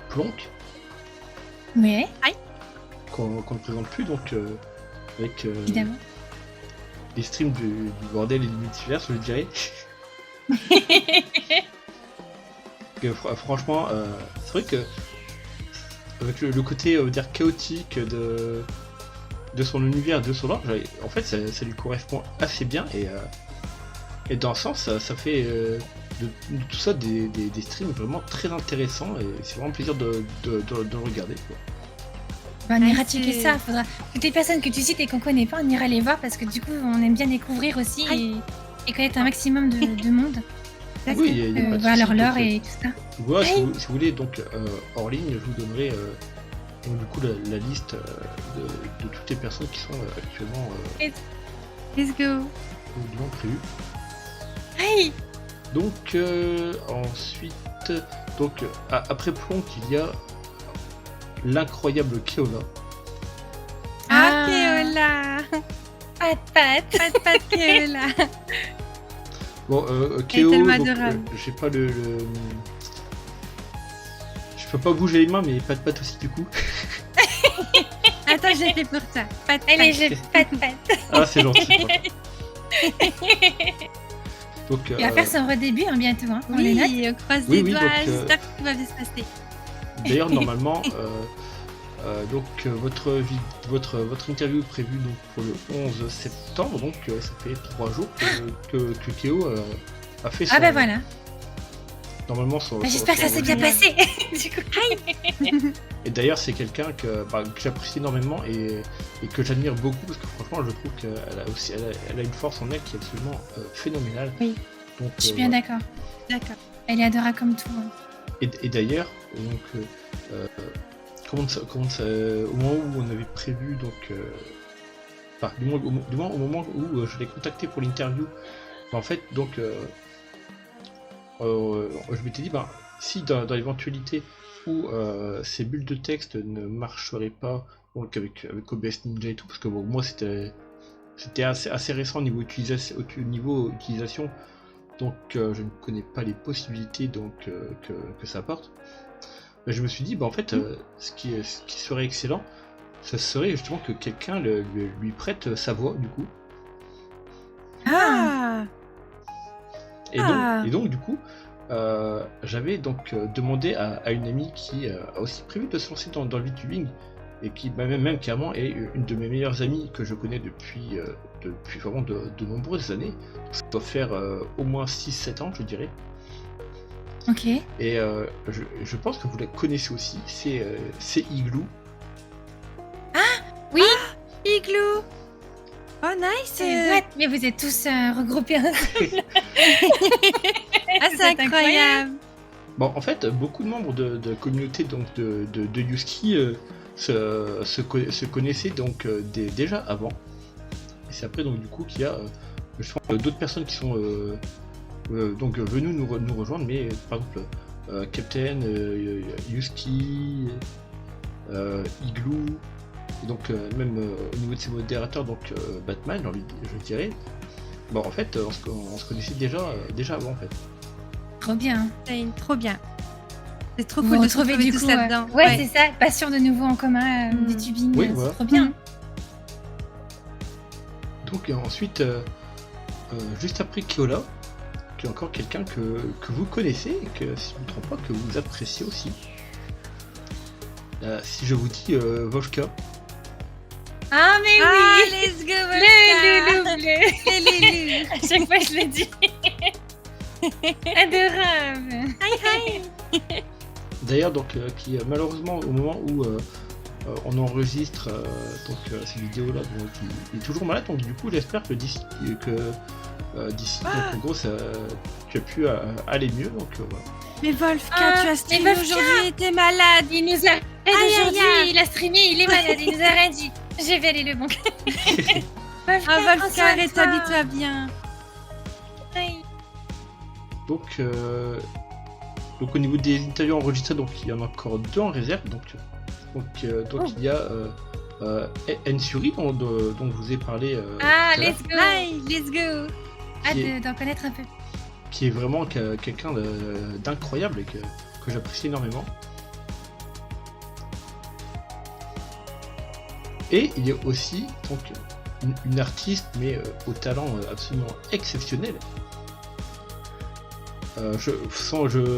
Plonk. Ouais. Qu'on ne présente plus donc avec Évidemment. les streams du bordel et du multivers je dirais. Franchement c'est vrai que avec le côté dire chaotique de son univers, de son lore, en fait ça lui correspond assez bien et dans un sens ça fait de tout ça des streams vraiment très intéressants et c'est vraiment un plaisir de le regarder quoi. On ira checker ça, faudra. Toutes les personnes que tu cites et qu'on connaît pas, on ira les voir parce que du coup on aime bien découvrir aussi et connaître un maximum de monde. Oui, il y a pas de voir leur souci, lore donc, et tout ça. voilà, si vous voulez donc hors ligne, je vous donnerai donc, du coup la liste de toutes les personnes qui sont actuellement Let's go. prévues. Hey. Donc ensuite, donc après Plonk, il y a l'incroyable Keola. Ah, Keola. Pat. Pat Keola. Bon, Elle est Keo, tellement donc, adorable. j'ai pas je peux pas bouger les mains, mais pas de patte aussi du coup. Attends, j'ai fait pour toi. Pat. Allez, je pat. Ah, c'est gentil. Donc, Il va faire son redébut bientôt, hein. On les note. Oui, on croise Oui, les oui, doigts, donc, j'espère que tout va bien se passer. d'ailleurs, normalement, votre interview est prévue donc, pour le 11 septembre, donc ça fait 3 jours que Keo a fait son... Ah bah voilà. Normalement, son... J'espère que ça s'est bien passé. Du coup, Et d'ailleurs, c'est quelqu'un que j'apprécie énormément et que j'admire beaucoup parce que franchement, je trouve qu'elle a une force en elle qui est absolument phénoménale. Oui. Donc, je suis bien d'accord. D'accord. Elle est adorable comme tout. Hein. Et d'ailleurs, donc, au moment où on avait prévu, donc, du moins au moment où je l'ai contacté pour l'interview, en fait, donc, je m'étais dit, si dans l'éventualité où ces bulles de texte ne marcheraient pas, donc avec OBS Ninja et tout, parce que bon, moi c'était assez récent au niveau utilisation, donc je ne connais pas les possibilités donc que ça apporte. Mais je me suis dit, en fait, ce qui serait excellent, ça serait justement que quelqu'un lui prête sa voix du coup. Ah. Et donc du coup, j'avais donc demandé à une amie qui a aussi prévu de se lancer dans le VTubing, et qui même carrément est une de mes meilleures amies que je connais depuis vraiment de nombreuses années. Ça doit faire au moins 6-7 ans, je dirais. Ok. Et je pense que vous la connaissez aussi, c'est Igloo. Oui, Igloo. Oh nice. c'est what? Mais vous êtes tous regroupés ensemble. Ah c'est incroyable. Bon, en fait, beaucoup de membres de la communauté donc de Yuski se connaissaient donc déjà avant. Et c'est après donc du coup qu'il y a je pense, d'autres personnes qui sont donc venues nous rejoindre, mais par exemple Captain, Yuski, Igloo, et donc même au niveau de ses modérateurs, donc Batman, je dirais. Bon, en fait, on se connaissait déjà avant en fait. Trop bien. C'est trop bien. C'est trop Vous cool de se retrouver retrouver du tous coup. là-dedans. Ouais, c'est ça. Passion de nouveau en commun, Mm. du tubing. Oui, c'est voilà. trop bien. Donc ensuite, juste après Kyola, qui est encore quelqu'un que vous connaissez et que, si je ne me trompe pas, que vous appréciez aussi. Si je vous dis Volka, Ah, mais Ah, oui. let's go, Le Volca. loulou bleu. Les loulous. À chaque fois, je le dis. Adorable. d'ailleurs, donc qui malheureusement au moment où on enregistre ces vidéos-là, donc, il est toujours malade. Donc du coup, j'espère que d'ici, donc, en gros, tu as pu aller mieux. Donc voilà. Mais Wolfka, Ah, tu as mais streamé Wolfka. aujourd'hui, t'es malade. Il nous a aïe, aujourd'hui, aïe. il a streamé, il est malade, il nous a rien dit. J'ai valé le bon. Ah Wolfka, rétablis-toi bien. Donc au niveau des interviews enregistrées, donc il y en a encore 2 en réserve. Donc il y a Ensuri dont je vous ai parlé. Ah, tout à l'heure, let's go. Hi, let's go. Hâte qui est- d'en connaître un peu. qui est vraiment quelqu'un d'incroyable et que j'apprécie énormément. Et il y a aussi donc une artiste, mais au talent absolument exceptionnel. Je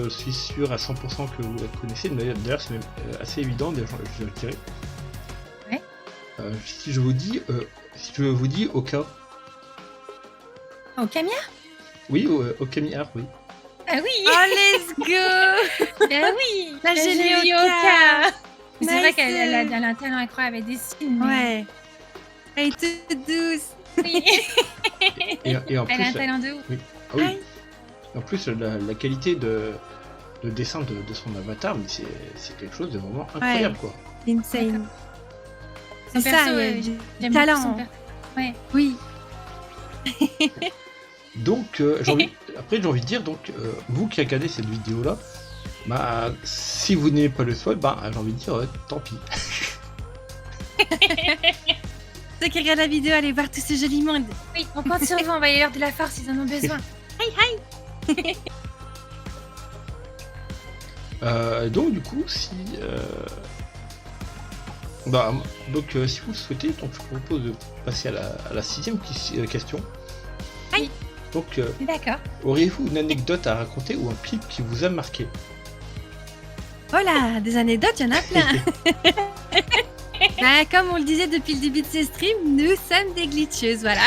suis sûr à 100% que vous la connaissez, mais d'ailleurs c'est même assez évident, d'ailleurs, je le dirais. Ouais. Si je vous dis Oka, Oh, Camilla? oui, Okami Art, oui. Ah oui. Oh, let's go. Ah oui. La jolie jolie Oka. Oka. C'est Nice. vrai qu'elle a un talent incroyable avec des signes. mais- Ouais. Elle est toute douce. Oui. Et en Elle a un plus, talent de ouf. ah oui. En plus, la qualité de dessin de son avatar, mais c'est quelque chose de vraiment incroyable, quoi. Insane. Son C'est perso, ça, il y a ouais, du j'aime talent. beaucoup son perso. Ouais. Oui. Donc, j'ai envie de dire, donc, vous qui regardez cette vidéo-là, bah, si vous n'aimez pas le spoil, bah, j'ai envie de dire, tant pis. Ceux qui regardent la vidéo, allez voir tous ces jolis mondes. Oui, on compte sur vous, envoyez-leur de la force, ils en ont besoin. Donc, du coup, si si vous le souhaitez, donc, je vous propose de passer à la 6e question. Oui. Donc, D'accord. auriez-vous une anecdote à raconter ou un clip qui vous a marqué? Voilà, des anecdotes, il y en a plein. Bah, comme on le disait depuis le début de ces streams, nous sommes des glitcheuses, voilà.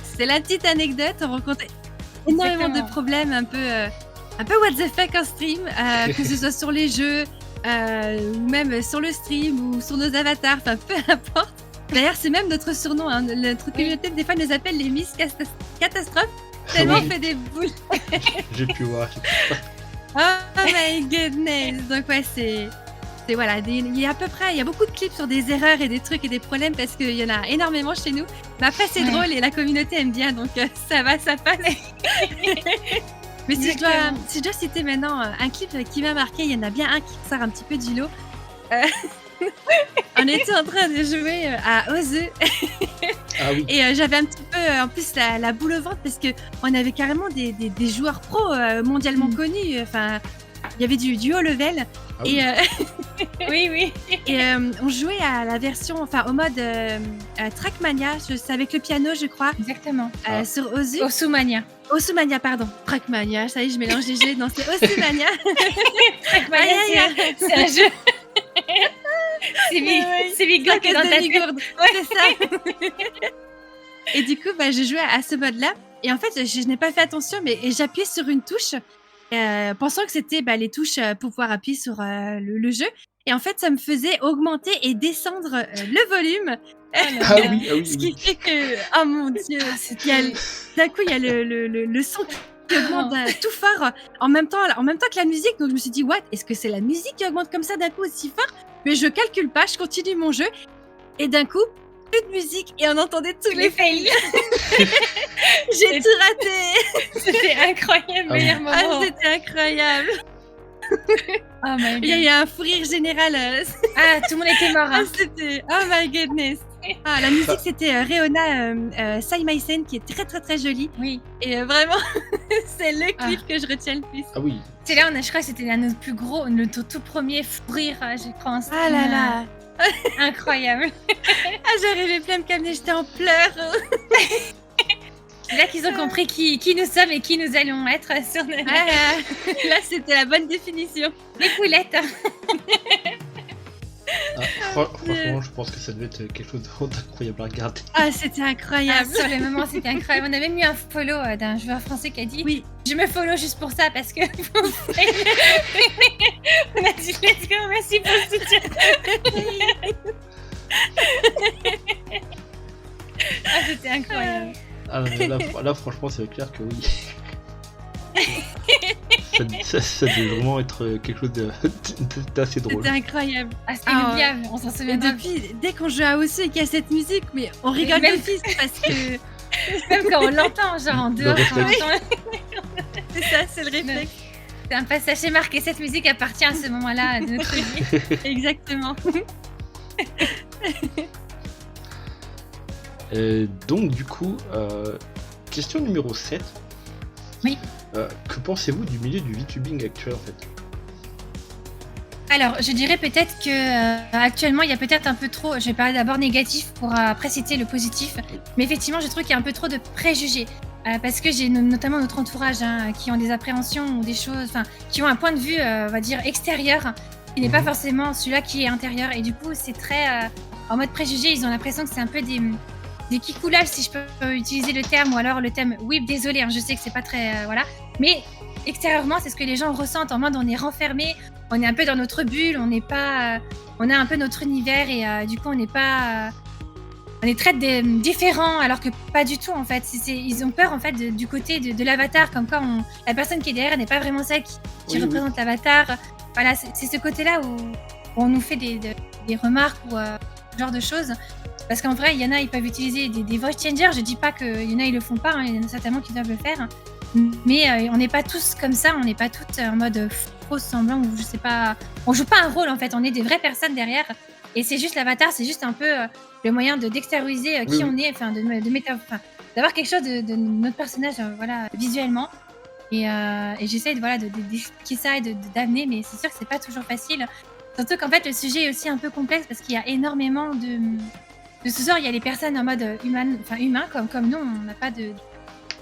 C'est la petite anecdote, on rencontre énormément Exactement. de problèmes un peu what the fuck en stream, que ce soit sur les jeux, ou même sur le stream, ou sur nos avatars, enfin peu importe. D'ailleurs, c'est même notre surnom, hein. Notre communauté des fois nous appelle les Miss Catastrophes, tellement Oui. on fait des boules. J'ai pu voir. Oh my goodness. Donc ouais, c'est voilà, il y a beaucoup de clips sur des erreurs et des trucs et des problèmes parce qu'il y en a énormément chez nous. Mais après c'est Ouais. drôle et la communauté aime bien, donc ça passe. Mais si je dois citer maintenant un clip qui m'a marqué, il y en a bien un qui sort un petit peu du lot. On était en train de jouer à Ozu Ah oui. et j'avais un petit peu en plus la boule au ventre parce que on avait carrément des joueurs pros mondialement connus. Enfin, il y avait du haut level. Ah oui. Oui. Et on jouait à la version, enfin au mode Trackmania, c'est avec le piano je crois, Exactement. sur Ozu. Osumania. Osumania, pardon. Trackmania, ça y est, je mélange les jeux. Non, c'est Osumania. Trackmania, Aïe, aïe, c'est un jeu. c'est Bigoud qui est dans ta tête. Bigourde, c'est ça. Et du coup, j'ai joué à ce mode-là. Et en fait, je n'ai pas fait attention, mais j'appuyais sur une touche, pensant que c'était les touches pour pouvoir appuyer sur le jeu. Et en fait, ça me faisait augmenter et descendre le volume. Ah oui, Ce qui fait que, oh mon Dieu, d'un coup, il y a le son qui augmente tout fort en même temps que la musique. Donc je me suis dit, what, est-ce que c'est la musique qui augmente comme ça d'un coup aussi fort? Mais je calcule pas, je continue mon jeu. Et d'un coup, plus de musique et on entendait tous les fails. J'ai tout raté. C'était incroyable, meilleur moment. Ah, c'était incroyable. Oh my God. Il y a eu un fou rire général. Ah, tout le monde était mort. Ah, c'était... Oh my goodness. Ah, la musique, c'était Rihanna Saimaisen qui est très très très jolie. Oui. Et vraiment, c'est le clip que je retiens le plus. Ah oui. C'est là, je crois que c'était notre plus gros, notre tout premier fou rire, je crois. En Ah là là. Incroyable. Ah, j'arrivais plus à me calmer, j'étais en pleurs. C'est là qu'ils ont compris qui nous sommes et qui nous allons être sur notre... Là, c'était la bonne définition. Les poulettes. Franchement, je pense que ça devait être quelque chose d'incroyable à regarder. Ah, c'était incroyable. Sur le moment, c'était incroyable. On a même eu un follow d'un joueur français qui a dit oui. Je me follow juste pour ça parce que. On a dit let's go, merci pour le soutien. Ah, c'était incroyable. Ah, là, franchement, c'est clair que oui. ça devait vraiment être quelque chose d'assez drôle. C'était incroyable. Ah, c'était inoubliable, on s'en souvient. Depuis, dès qu'on joue à OSE et qu'il y a cette musique, mais on rigole d'office parce que... Même quand on l'entend, genre en dehors, quand on l'entend. C'est ça, c'est le réflexe. C'est un passage marqué, cette musique appartient à ce moment-là de notre vie. Exactement. Donc du coup, question numéro 7. Oui. Que pensez-vous du milieu du VTubing actuel en fait? Alors, je dirais peut-être que actuellement, il y a peut-être un peu trop. Je vais parler d'abord négatif pour après citer le positif. Mais effectivement, je trouve qu'il y a un peu trop de préjugés. Parce que j'ai notamment notre entourage qui ont des appréhensions ou des choses, qui ont un point de vue, on va dire, extérieur, qui n'est pas forcément celui-là qui est intérieur. Et du coup, c'est très en mode préjugé. Ils ont l'impression que c'est un peu des kikoulages, si je peux utiliser le terme, ou alors le thème. Oui, désolé, je sais que c'est pas très. Voilà. Mais extérieurement, c'est ce que les gens ressentent en mode on est renfermé, on est un peu dans notre bulle, on n'est pas. On a un peu notre univers et du coup, on n'est pas. On est très différents, alors que pas du tout en fait. Ils ont peur en fait du côté de l'avatar, comme quoi la personne qui est derrière n'est pas vraiment celle qui représente l'avatar. Voilà, c'est ce côté-là où on nous fait des remarques ou ce genre de choses. Parce qu'en vrai, il y en a, ils peuvent utiliser des voice changers. Je dis pas qu'il y en a, ils le font pas. Il y en a certainement qui doivent le faire. Mais on n'est pas tous comme ça. On n'est pas toutes en mode faux semblant ou je sais pas. On joue pas un rôle en fait. On est des vraies personnes derrière. Et c'est juste l'avatar, c'est juste un peu le moyen d'extérioriser qui on est, enfin d'avoir quelque chose de notre personnage, voilà, visuellement. Et j'essaye d'expliquer ça et d'amener, mais c'est sûr que c'est pas toujours facile. Surtout qu'en fait, le sujet est aussi un peu complexe parce qu'il y a énormément de ce genre. Il y a les personnes en mode humain comme nous, on n'a pas de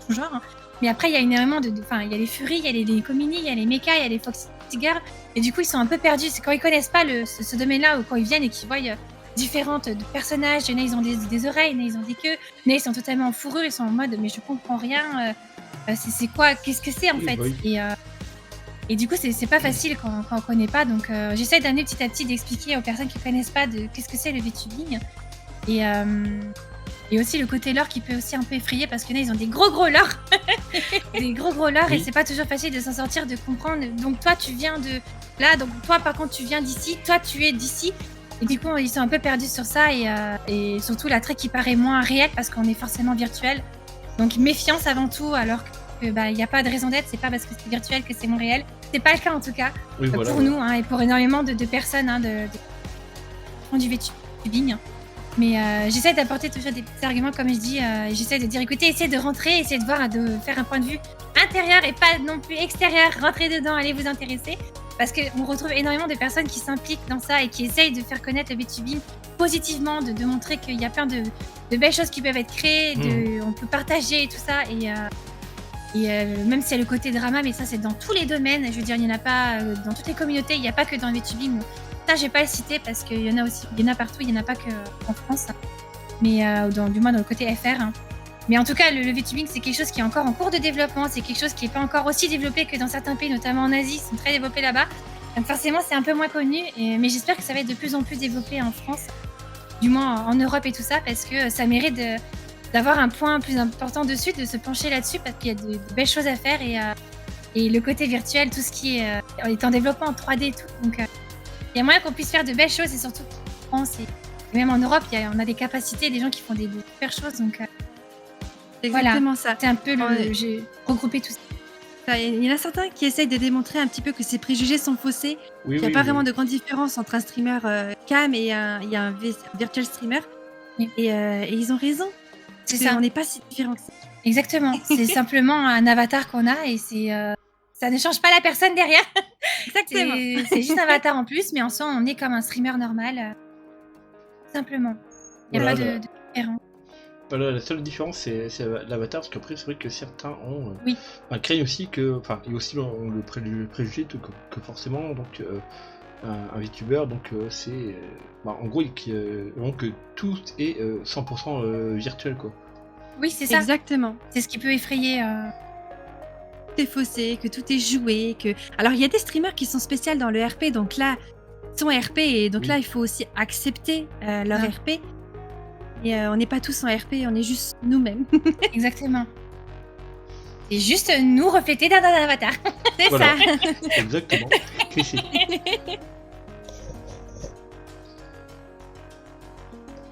genre. Hein. Mais après, il y a énormément il y a les furies, il y a les comini, il y a les mechas, il y a les foxy girls. Et du coup, ils sont un peu perdus. C'est quand ils connaissent pas ce domaine-là ou quand ils viennent et qu'ils voient différentes personnages. Il y en a, ils ont des oreilles, il y en a, ils ont des queues. Il y en a, ils sont totalement en fourrure, ils sont en mode mais je comprends rien. C'est quoi? Qu'est-ce que c'est en fait? Et du coup, c'est pas facile quand on connaît pas. Donc, j'essaie d'amener petit à petit d'expliquer aux personnes qui connaissent pas qu'est-ce que c'est le VTubing. Et aussi le côté lore qui peut aussi un peu effrayer parce que là, ils ont des gros lore. Des gros lore et c'est pas toujours facile de s'en sortir, de comprendre. Donc, toi, tu viens de là. Donc, toi, par contre, tu viens d'ici. Toi, tu es d'ici. Et du coup, ils sont un peu perdus sur ça. Et surtout, l'attrait qui paraît moins réel parce qu'on est forcément virtuel. Donc, méfiance avant tout, alors que il n'y a pas de raison d'être. C'est pas parce que c'est virtuel que c'est moins réel. C'est pas le cas en tout cas pour nous et pour énormément de personnes du VTubing. Mais j'essaie d'apporter toujours des petits arguments, comme je dis. J'essaie de dire, écoutez, essayez de rentrer, essayez de voir, de faire un point de vue intérieur et pas non plus extérieur. Rentrez dedans, allez vous intéresser. Parce qu'on retrouve énormément de personnes qui s'impliquent dans ça et qui essayent de faire connaître le VTubing positivement, de montrer qu'il y a plein de belles choses qui peuvent être créées, on peut partager et tout ça. Et même s'il y a le côté drama, mais ça c'est dans tous les domaines. Je veux dire, il n'y en a pas dans toutes les communautés, il n'y a pas que dans le VTubing Ça, je vais pas le citer parce qu'il y en a aussi, il y en a partout, il y en a pas que en France, mais du moins dans le côté FR. Hein. Mais en tout cas, le VTubing, c'est quelque chose qui est encore en cours de développement. C'est quelque chose qui n'est pas encore aussi développé que dans certains pays, notamment en Asie, ils sont très développés là-bas. Donc forcément, c'est un peu moins connu. Mais j'espère que ça va être de plus en plus développé en France, du moins en Europe et tout ça, parce que ça mérite d'avoir un point plus important dessus, de se pencher là-dessus, parce qu'il y a de belles choses à faire. Et le côté virtuel, tout ce qui est en développement en 3D et tout. Donc il y a moyen qu'on puisse faire de belles choses, et surtout en France et même en Europe, on a des capacités, des gens qui font des super choses. Donc C'est exactement ça. c'est un peu j'ai regroupé tout ça. Il y en a certains qui essayent de démontrer un petit peu que ces préjugés sont faussés, Oui, qu'il n'y a oui, pas oui. vraiment de grande différence entre un streamer cam et un virtual streamer. Oui. Et ils ont raison. C'est Parce que ça. On n'est pas si différents. que ça. Exactement. C'est simplement un avatar qu'on a et ça ne change pas la personne derrière. Exactement. C'est juste un avatar en plus, mais en soi, on est comme un streamer normal. Simplement. Il n'y a Voilà, pas de différence. Voilà, la seule différence c'est l'avatar, parce qu'après c'est vrai que certains ont Oui. craignent aussi que, enfin, et aussi ont le préjugé que forcément donc un VTuber donc c'est en gros que tout est 100% virtuel quoi. Oui, c'est ça. Exactement. C'est ce qui peut effrayer. Tout est faussé, que tout est joué. Alors, il y a des streamers qui sont spéciaux dans le RP, donc là, ils sont RP, et donc Oui. là, il faut aussi accepter leur Ah. RP. Et on n'est pas tous en RP, on est juste nous-mêmes. Exactement. C'est juste nous refléter dans un avatar. C'est Voilà. ça. Exactement. Cliché.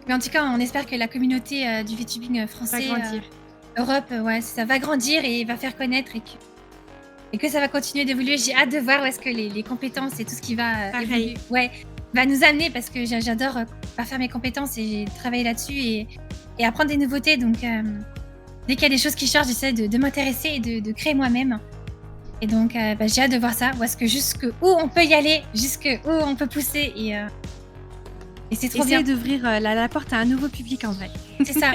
Mais en tout cas, on espère que la communauté du VTubing Ça va français, grandir. Europe, ça va grandir et va faire connaître et que ça va continuer d'évoluer. J'ai hâte de voir où est-ce que les compétences et tout ce qui va Pareil. évoluer, va nous amener parce que j'adore faire mes compétences et j'ai travaillé là-dessus et apprendre des nouveautés. Donc, dès qu'il y a des choses qui changent, j'essaie de m'intéresser et de créer moi-même. Et donc, j'ai hâte de voir ça. Où est-ce que jusqu'où on peut y aller, jusqu'où on peut pousser et c'est trop bien. Essayer d'ouvrir la porte à un nouveau public en vrai. C'est ça.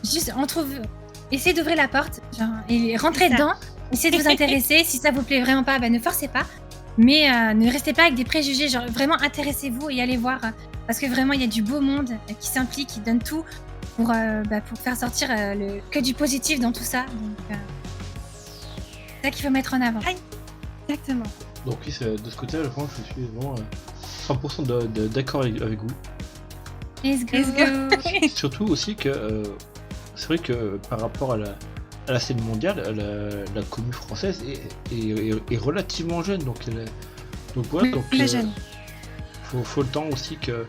Juste, essayez d'ouvrir la porte et rentrez C'est ça. dedans. Essayez de vous intéresser. Si ça vous plaît vraiment pas, ne forcez pas. Mais ne restez pas avec des préjugés. Genre, vraiment, intéressez-vous et allez voir. Parce que vraiment, il y a du beau monde qui s'implique, qui donne tout pour faire sortir que du positif dans tout ça. Donc, c'est ça qu'il faut mettre en avant. Exactement. Donc oui, de ce côté-là, je pense que je suis vraiment 100% d'accord avec vous. Let's go. Let's go. Surtout aussi que c'est vrai que par rapport à la scène mondiale, la commu française est relativement jeune, donc voilà, Oui, donc Très jeune. faut le temps aussi qu'elle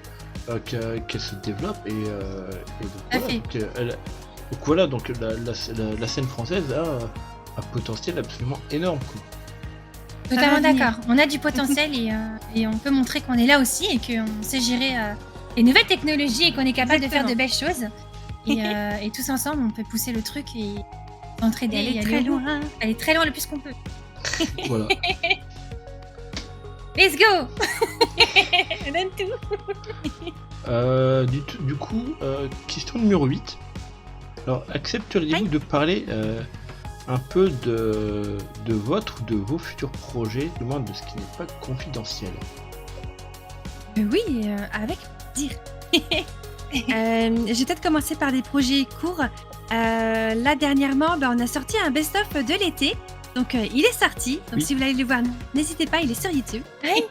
se développe et donc voilà, donc la scène française a un potentiel absolument énorme quoi. Totalement Ça va venir. d'accord. On a du potentiel et on peut montrer qu'on est là aussi et qu'on sait gérer les nouvelles technologies et qu'on est capable de faire de belles choses. Et tous ensemble, on peut pousser le truc et s'entraider. Elle est très loin. Aller très loin le plus qu'on peut. Voilà. Let's go. On donne tout. Du coup, question numéro 8. Alors, accepteriez-vous de parler un peu de votre ou de vos futurs projets, du moins de ce qui n'est pas confidentiel? Oui, avec plaisir. Je vais peut-être commencer par des projets courts. Là, dernièrement, on a sorti un best-of de l'été. Donc, il est sorti. Donc, Oui. si vous voulez le voir, n'hésitez pas, il est sur YouTube. Oui.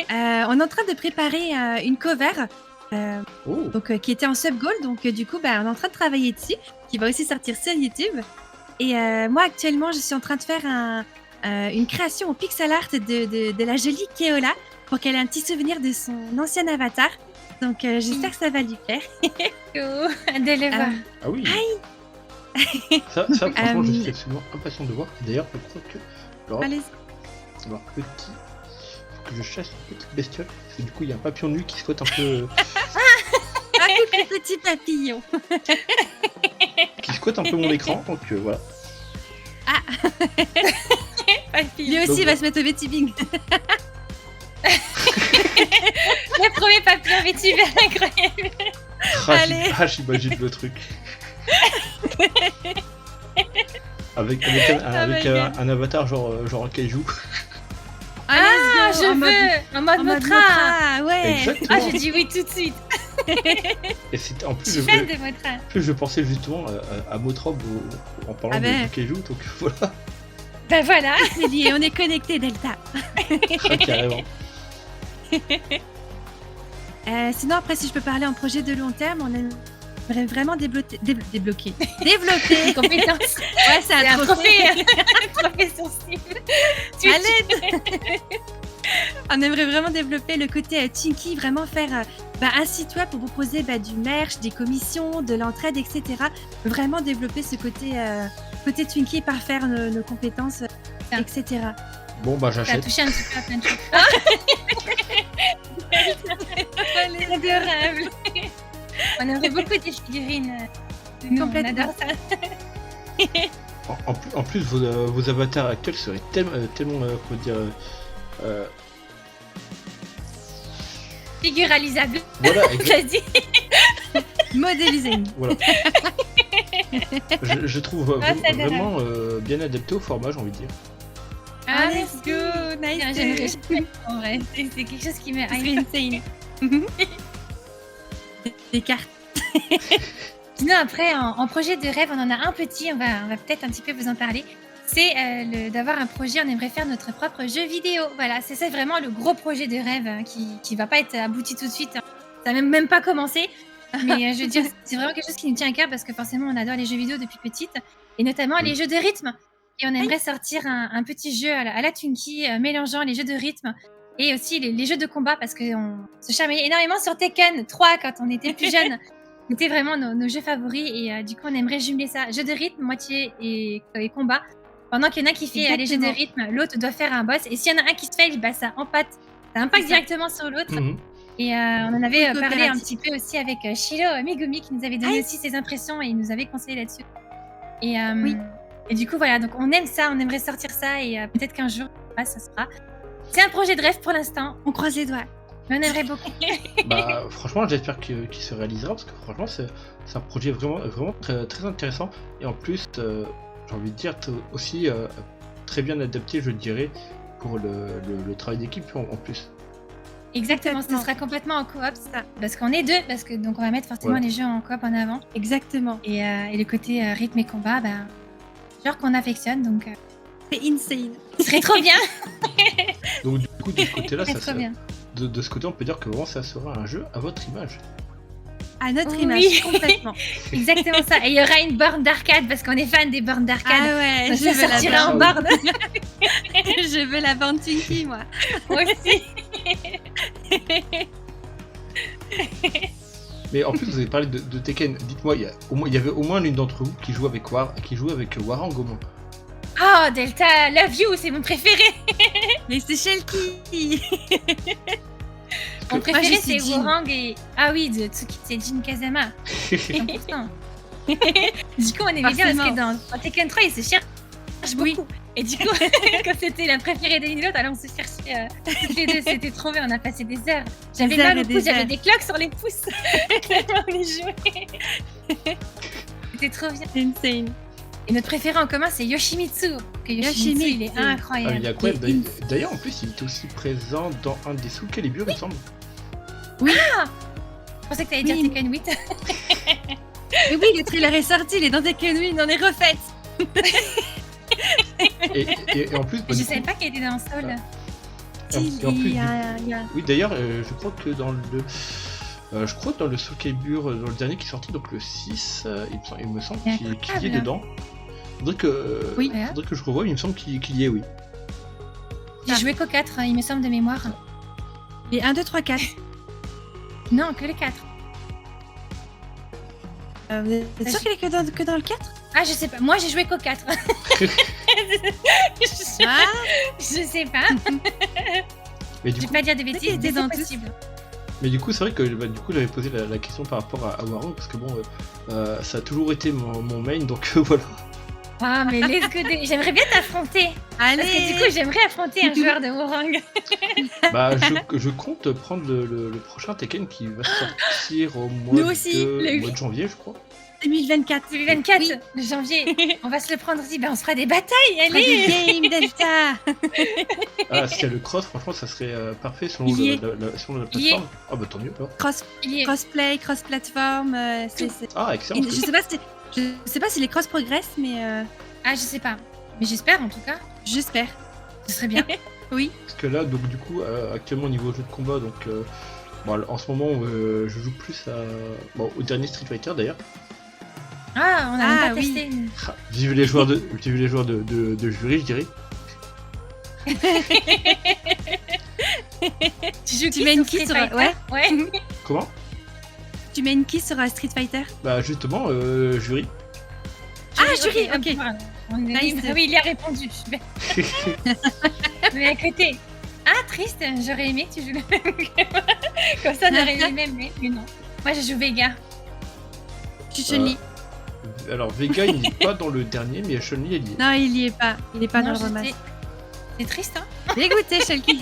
On est en train de préparer une cover Oh, qui était en sub-goal. Donc, du coup, on est en train de travailler dessus, qui va aussi sortir sur YouTube. Et moi, actuellement, je suis en train de faire une création au pixel art de la jolie Keola pour qu'elle ait un petit souvenir de son ancien avatar. Donc, j'espère que ça va lui plaire. De le voir. ah oui. Ça franchement, je suis absolument impatient de voir. D'ailleurs, je crois que alors, Allez, faut que je chasse une petite bestiole, parce que du coup, il y a un papillon nu qui squatte un peu, coucou petit papillon. mon écran. Donc voilà. Lui aussi, il va se mettre au VTubing. Le premier papillon VTuber incroyable. Allez. J'imagine le truc. avec va un avatar genre un kaiju. Ah, let's go, je en mode- veux en mode en mode Motra. Motra, ouais. Exactement. Ah, j'ai dit oui tout de suite. Et c'était en Je plus, suis fan de Motra. je pensais justement à Motrob en parlant Ah ben. de Keiju, donc voilà, Ben voilà. C'est lié, on est connecté, Delta. carrément. Sinon, après, si je peux parler en projet de long terme, on aimerait vraiment débloquer. Développer. Compétence. Ouais, c'est C'est un un trophée. trophée. Un trophée sensible. À l'aide. On aimerait vraiment développer le côté Tinky, vraiment faire un site web pour proposer du merch, des commissions, de l'entraide, etc. Vraiment développer ce côté Twinkie et parfaire nos compétences, etc. Bon, bah T'as j'achète. touché un petit peu à plein de choses. C'est adorable. On aimerait beaucoup des figurines. Nous, on Complètement. adore ça. En plus, vos avatars actuels seraient tellement comment dire, Figuralisable. voilà, Vas-y. Modélisé. voilà. Je trouve Ah, ça a l'air vraiment bien adapté au format, j'ai envie de dire. Ah, let's go. Nice. j'aimerais en vrai. C'est quelque chose qui me Ça serait insane. Des cartes. Sinon, après, en projet de rêve, on en a un petit, on va peut-être un petit peu vous en parler. C'est d'avoir un projet, on aimerait faire notre propre jeu vidéo. Voilà, c'est ça vraiment le gros projet de rêve qui va pas être abouti tout de suite. Ça n'a même pas commencé. Mais je veux dire, c'est vraiment quelque chose qui nous tient à cœur parce que forcément, on adore les jeux vidéo depuis petite et notamment les jeux de rythme. Et on aimerait sortir un petit jeu à la Twinkie mélangeant les jeux de rythme et aussi les jeux de combat parce qu'on se chamaillait énormément sur Tekken 3 quand on était plus jeunes. C'était vraiment nos jeux favoris et du coup on aimerait jumeler ça. Jeu de rythme, moitié et combat. Pendant qu'il y en a qui fait les jeux de rythme, l'autre doit faire un boss. Et s'il y en a un qui se fail, ça empate. Ça impacte directement sur l'autre. Mhm. Et on en avait Full parlé un coopératif. petit peu aussi avec Shiro Megumi qui nous avait donné aussi ses impressions et il nous avait conseillé là-dessus. Et, Oui. et du coup voilà, donc on aime ça, on aimerait sortir ça et peut-être qu'un jour ça sera. C'est un projet de rêve pour l'instant, On croise les doigts. mais on aimerait beaucoup. Bah, franchement, j'espère qu'il se réalisera parce que franchement, c'est un projet vraiment très, très intéressant et en plus, j'ai envie de dire aussi très bien adapté, je dirais, pour le travail d'équipe en plus. Exactement, ce Complètement. sera complètement en coop ça. Parce qu'on est deux, parce que donc on va mettre forcément Ouais. les jeux en coop en avant. Exactement. Et le côté rythme et combat, genre qu'on affectionne, donc C'est insane. ce serait trop bien. Donc du coup, de ce côté-là, Ce serait trop bien. de ce côté, on peut dire que vraiment, ça sera un jeu à votre image. À notre Oui. image, complètement. Exactement ça. Et il y aura une borne d'arcade parce qu'on est fan des bornes d'arcade. Ah ouais, Donc je ça veux la sortira en borne. borne. Je veux la borne Twinkie, moi. Moi aussi. Mais en plus, vous avez parlé de Tekken. Dites-moi, il y avait au moins l'une d'entre vous qui joue avec Warang au moins. Oh, Delta, Love You, c'est mon préféré. Mais c'est Shelky. Mon que- préféré, je suis c'est Jin. Warang et... Ah oui, de Tsuki, c'est Jin Kazama. 100%. Du coup, on aimait bien parce que Forcément. dans Tekken 3, il se cherche beaucoup. Oui. Et du coup, quand c'était la préférée de l'une et l'autre, alors on se cherchait toutes les deux. C'était trop bien, on a passé des heures. J'avais Des heures mal et au des pouce, j'avais heures. des cloques sur les pouces. Tellement on y jouait. C'était trop bien. C'est insane. Et notre préféré en commun, c'est Yoshimitsu. Que Yoshimitsu, il est Yoshimitsu. Ah, il incroyable. y a quoi Et D'ailleurs, en plus, il était aussi présent dans un des Soul Calibur, il me semble. Je pensais que t'allais dire Oui. Tekken 8. Mais oui, le trailer est sorti, il est dans Tekken 8, on est refait. Et en plus, bah, Je du savais coup- pas qu'il était dans Soul. et en plus, Il y a- oui, d'ailleurs, je crois que dans le Soul Calibur, dans le dernier qui est sorti, donc le 6, il me semble C'est qu'il y est incroyable. dedans. Oui. Faudrait que je revoie, il me semble qu'il y est, oui. J'ai joué qu'au 4, il me semble, de mémoire. Et 1, 2, 3, 4. Non, que le 4. Vous êtes sûr qu'il est que dans le 4? Ah, je sais pas. Moi, j'ai joué qu'au 4. je... Ah, je sais pas. Mais Je du vais coup, pas dire de bêtises, était c'est dans tous. possible. c'est vrai que du coup, j'avais posé la question par rapport à Warang, parce que bon, ça a toujours été mon main, donc voilà. Ah, mais let's go. J'aimerais bien t'affronter. allez. Parce que du coup, j'aimerais affronter un joueur de Warang. Bah, je compte prendre le prochain Tekken qui va sortir au Nous mois aussi, de janvier, je crois. 2024. 2024, Oui. le janvier. On va se le prendre aussi. Ben, on se fera des batailles. Pas Allez. de game Delta. Ah, si le cross, franchement, ça serait parfait selon, Il y est. selon la Il y est. plateforme. Ah bah tant mieux alors. Il y est. Crossplay, cross-platform. Ah, excellent. Je sais pas si les cross progressent, mais Ah, je sais pas. Mais j'espère en tout cas. j'espère. Ce serait bien. Oui. Parce que là, donc du coup, actuellement au niveau jeu de combat, donc bon, en ce moment, je joue plus au dernier Street Fighter d'ailleurs. Ah, on n'a Ah, même pas oui. testé. Ah, j'ai vu les joueurs de jury, je dirais. Tu mets une qui sur Ouais. Comment? Tu mets une qui sur Street Fighter? Bah justement, jury. Ah, jury, ok. Voilà. On est... Nice. Ah oui, il y a répondu. Mais à côté. Ah, triste. J'aurais aimé que tu joues le même que moi. Comme ça, on aurait eu les mêmes, mais non. Moi, je joue Vega. Tu Chun-Li. Alors Vega, il n'est pas dans le dernier, mais Chun-Li, elle y est. Non, il y est pas. Il est pas Non, dans le remaster. C'est triste, hein. Dégoûté, Shulky.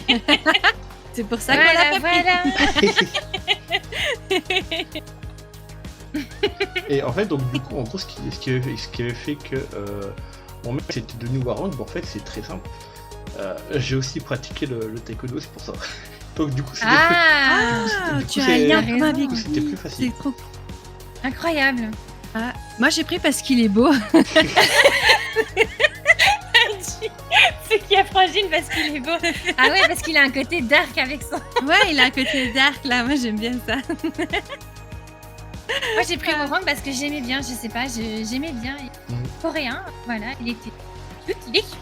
C'est pour ça qu'on l'a Voilà, pas pris. voilà. Et en fait, donc du coup, en gros, ce qui avait fait que mon mec c'était devenu Warang, en fait, c'est très simple. J'ai aussi pratiqué le taekwondo, c'est pour ça. Donc du coup, c'était Ah, Ah, Du coup, tu as un c'est- lien du commun avec du coup, c'était lui. plus facile. C'est trop. incroyable. Ah, moi j'ai pris parce qu'il est beau. C'est qui a frangine parce qu'il est beau. Ah ouais, parce qu'il a un côté dark avec son. Ouais, il a un côté dark là. Moi j'aime bien ça. Moi j'ai pris Warang parce que j'aimais bien, je sais pas, j'aimais bien. Mhm. Coréen, voilà, il était cute, il est cute.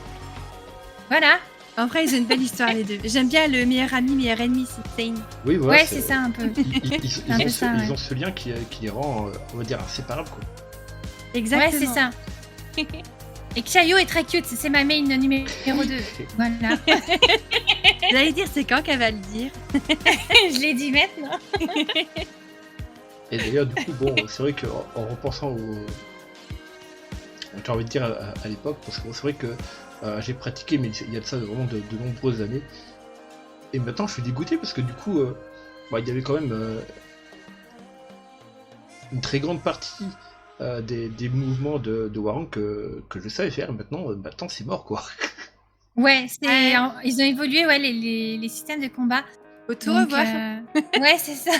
Voilà, En vrai, ils ont une belle histoire les deux. J'aime bien le meilleur ami, meilleur ennemi, c'est Stain. Oui, voilà. ouais, c'est ça un peu. Ils un peu ont ça, ils ouais. ont ce lien qui les rend, on va dire, inséparables, quoi. Exactement. Ouais, c'est ça. Et Chayo est très cute, c'est ma main numéro 2. Voilà, J'allais dire, c'est quand qu'elle va le dire. je l'ai dit maintenant. Et d'ailleurs, du coup, bon, c'est vrai qu'en repensant j'ai envie de dire à l'époque, parce que c'est vrai que j'ai pratiqué, mais il y a de ça vraiment de nombreuses années. Et maintenant, je suis dégoûté parce que du coup, il y avait quand même une très grande partie des mouvements de Warang que je savais faire. Et maintenant, c'est mort, quoi. Ouais, ils ont évolué, ouais, les systèmes de combat. Faut tout Donc, revoir. ouais, c'est ça.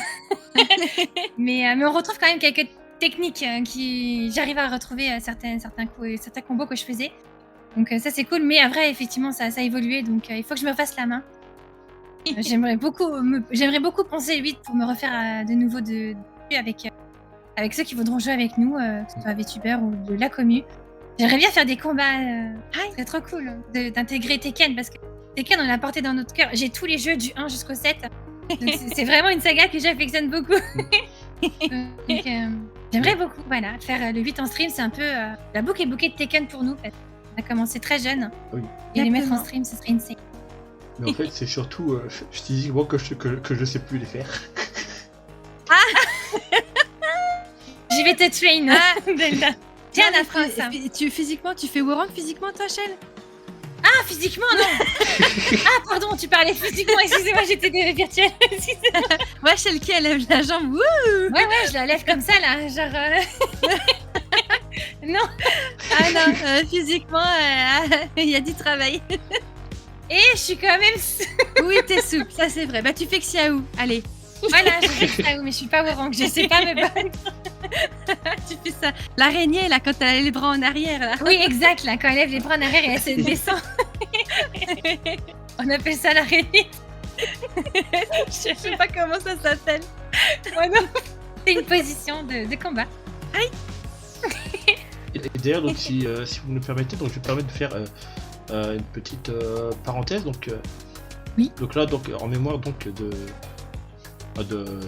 mais on retrouve quand même quelques techniques qui j'arrive à retrouver certains combos que je faisais. Donc ça c'est cool, mais après effectivement ça a évolué, donc il faut que je me fasse la main. J'aimerais beaucoup penser 8 pour me refaire de nouveau avec ceux qui voudront jouer avec nous, que ce soit VTuber ou de la commu. J'aimerais bien faire des combats. Ce serait trop cool d'intégrer Tekken, parce que Tekken on l'a porté dans notre cœur. J'ai tous les jeux du 1 jusqu'au 7. Donc, c'est vraiment une saga que j'affectionne beaucoup. Donc, j'aimerais beaucoup faire le 8 en stream. C'est un peu la boucle et bouquet de Tekken pour nous. En fait. On a commencé très jeune. Oui. Et les mettre en Exactement. stream, ce serait insane. Mais en fait, c'est surtout physiquement que je sais plus les faire. J'y vais te train. Delta. Tiens la France. Physiquement, tu fais Warang physiquement, toi, Shell? Ah, physiquement, non. Ah, pardon, tu parlais physiquement. Excusez-moi, j'étais virtuelle. Ouais, Shell qui elle lève la jambe. Wouh! Ouais, je la lève comme ça, là. Genre. Non. Ah non, physiquement, il y a du travail. Et je suis quand même. Oui, t'es souple, ça c'est vrai. Bah, tu fais que Xiaou. Allez, Voilà, je fais ça, mais je suis pas Warang. Je sais pas me battre. tu fais ça. L'araignée, là, quand elle a les bras en arrière, là. Oui, exact, là, quand elle lève les bras en arrière et elle se descend. On appelle ça l'araignée. Je sais pas comment ça s'appelle. Moi non. C'est une position de combat. Et d'ailleurs, donc, si vous me le permettez, donc, je vais me permettre de faire une petite parenthèse. Donc, Oui. Donc là, donc, en mémoire donc, on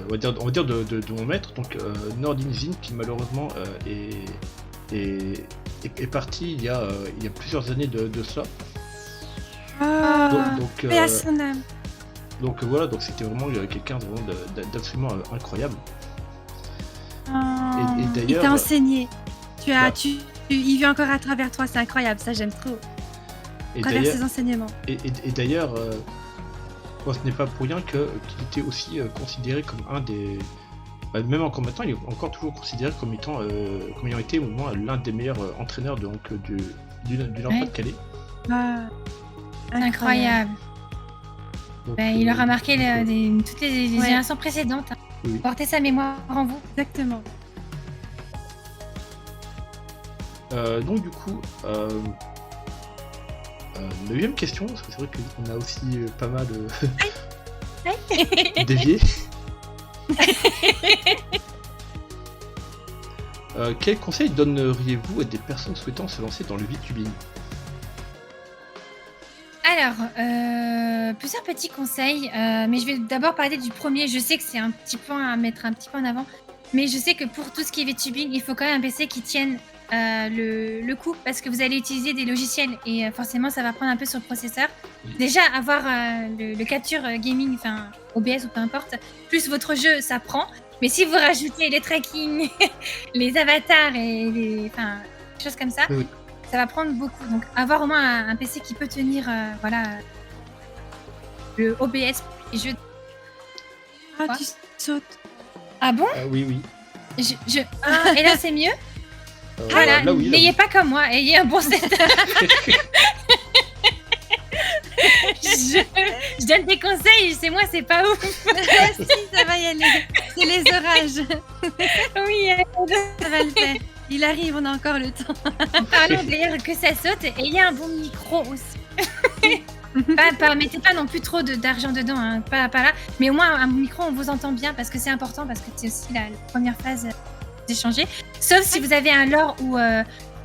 va dire de mon maître, donc Nordin Zin, qui malheureusement est parti il y a plusieurs années de cela. Oh, Donc, paix à son âme. donc voilà, donc c'était vraiment quelqu'un vraiment d'absolument incroyable. Oh, Et il d'ailleurs, t'a enseigné. bah- Il vit encore à travers toi, c'est incroyable, ça j'aime trop. Et À travers d'ailleurs, ses enseignements. et d'ailleurs, ce n'est pas pour rien qu'il était aussi considéré comme un même encore maintenant, il est encore toujours considéré comme ayant été au moins l'un des meilleurs entraîneurs du Nord Pas-de-Calais. Ah, C'est incroyable. Donc, Il aura marqué toutes les Ouais. générations précédentes. Oui. Portez sa mémoire en vous. exactement. Donc du coup, 9ème question, parce que c'est vrai qu'on a aussi pas mal dévié. Quel conseil donneriez-vous à des personnes souhaitant se lancer dans le VTubing? Alors, plusieurs petits conseils, mais je vais d'abord parler du premier. Je sais que c'est un petit point à mettre un petit peu en avant, mais je sais que pour tout ce qui est VTubing, il faut quand même un PC qui tienne le coup, parce que vous allez utiliser des logiciels et forcément ça va prendre un peu sur le processeur. Oui. Déjà, avoir le capture gaming, enfin OBS ou peu importe, plus votre jeu, ça prend. Mais si vous rajoutez les tracking, les avatars et des choses comme ça, Oui. ça va prendre beaucoup. Donc avoir au moins un PC qui peut tenir le OBS et jeux. Ah, Quoi tu sautes. Ah bon? Oui. Et là c'est mieux. Voilà, Là, oui, n'ayez pas comme moi, ayez un bon setup. je donne des conseils, c'est moi, c'est pas ouf. Si, ça va y aller. C'est les orages. Oui, Ça va le faire. Il arrive, on a encore le temps. parlons d'ailleurs que ça saute et ayez un bon micro aussi. Mettez pas non plus trop d'argent dedans, hein, pas là. Mais au moins un micro, on vous entend bien parce que c'est important, parce que c'est aussi la première phase d'échanger. Sauf si vous avez un lore où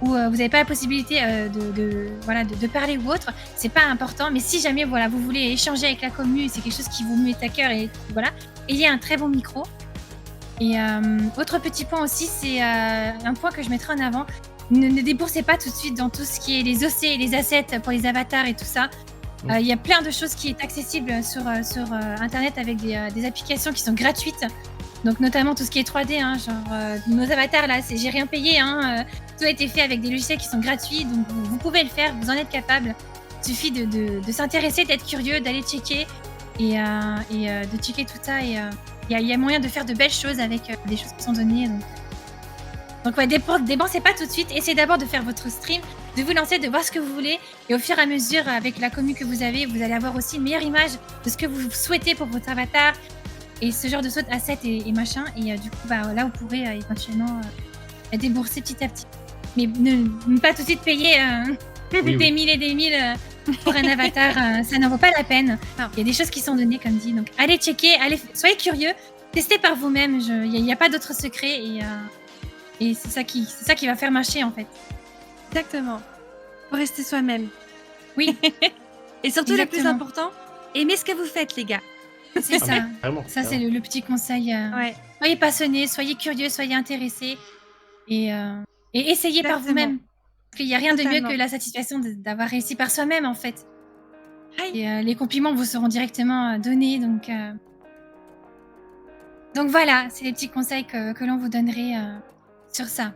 vous n'avez pas la possibilité de parler ou autre, c'est pas important. Mais si jamais vous voulez échanger avec la commu, c'est quelque chose qui vous met à cœur et voilà, ayez un très bon micro. Et autre petit point aussi, c'est un point que je mettrai en avant. Ne déboursez pas tout de suite dans tout ce qui est les OC et les assets pour les avatars et tout ça. Il y a plein de choses qui est accessible sur internet avec des applications qui sont gratuites. Donc notamment tout ce qui est 3D, hein, nos avatars là, j'ai rien payé, hein, tout a été fait avec des logiciels qui sont gratuits, donc vous pouvez le faire, vous en êtes capable. Il suffit de s'intéresser, d'être curieux, d'aller checker et de checker tout ça. Et il y a moyen de faire de belles choses avec des choses qui sont données. Donc ouais, dépensez pas tout de suite, essayez d'abord de faire votre stream, de vous lancer, de voir ce que vous voulez, et au fur et à mesure, avec la commu que vous avez, vous allez avoir aussi une meilleure image de ce que vous souhaitez pour votre avatar, et ce genre de saut assets et machin, et du coup, là, vous pourrez éventuellement débourser petit à petit. Mais ne pas tout de suite payer des mille et des mille pour un avatar, ça n'en vaut pas la peine. Il y a des choses qui sont données, comme dit, donc allez checker, soyez curieux, testez par vous-même, il n'y a pas d'autre secret, et c'est ça qui va faire marcher en fait. Exactement. Faut rester soi-même. Oui. Et surtout, le plus Exactement. important, aimez ce que vous faites, les gars. C'est ça. Vraiment. Ça, c'est le petit conseil. Ouais. Soyez passionnés, soyez curieux, soyez intéressés. Et essayez par Exactement. vous-même. Parce qu'il n'y a rien de mieux Totalement. que la satisfaction d'avoir réussi par soi-même, en fait. Aïe. Et les compliments vous seront directement donnés. Donc voilà, c'est les petits conseils que l'on vous donnerait sur ça.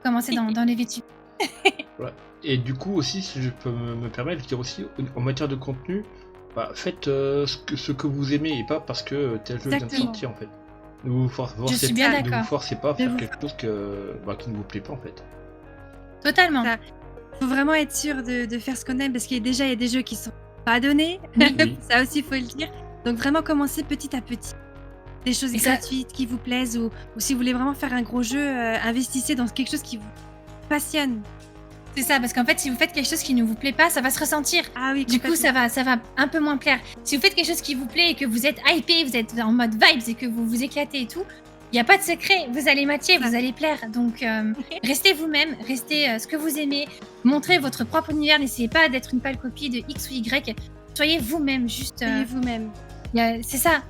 Commencez dans les VTubing. Et du coup aussi, si je peux me permettre de dire aussi, en matière de contenu, faites ce que vous aimez et pas parce que tel jeu vient de Exactement. sortir en fait. Ne vous Je suis bien ne d'accord. vous forcez pas à faire vous- quelque chose qui ne vous plaît pas en fait. Totalement. Ça. Faut vraiment être sûr de faire ce qu'on aime parce qu'il y a des jeux qui sont pas donnés. Oui. Ça aussi, faut le dire. Donc vraiment commencer petit à petit. Des choses Et ça- gratuites qui vous plaisent ou si vous voulez vraiment faire un gros jeu, investissez dans quelque chose qui vous passionne. C'est ça, parce qu'en fait, si vous faites quelque chose qui ne vous plaît pas, ça va se ressentir. Ah oui, Du coup, ça va un peu moins plaire. Si vous faites quelque chose qui vous plaît et que vous êtes hypé, vous êtes en mode vibes et que vous vous éclatez et tout, il n'y a pas de secret. Vous allez matcher, vous allez plaire. Donc, restez vous-même, restez ce que vous aimez, montrez votre propre univers. N'essayez pas d'être une pâle copie de X ou Y. Soyez vous-même, juste. Soyez vous-même. C'est ça.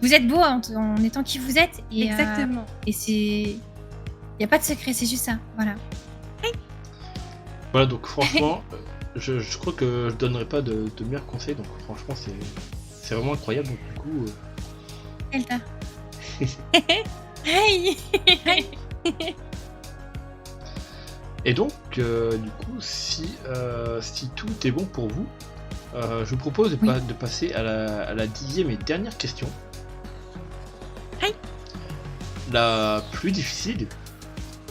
Vous êtes beau en étant qui vous êtes. Et, Exactement. Et c'est. Il n'y a pas de secret, c'est juste ça. Voilà. Voilà, donc franchement, je crois que je donnerai pas de meilleurs conseils, donc franchement c'est vraiment incroyable, donc du coup... Elta. Hey. Et donc, du coup, si tout est bon pour vous, je vous propose de passer à la 10e et dernière question. Aïe. la plus difficile.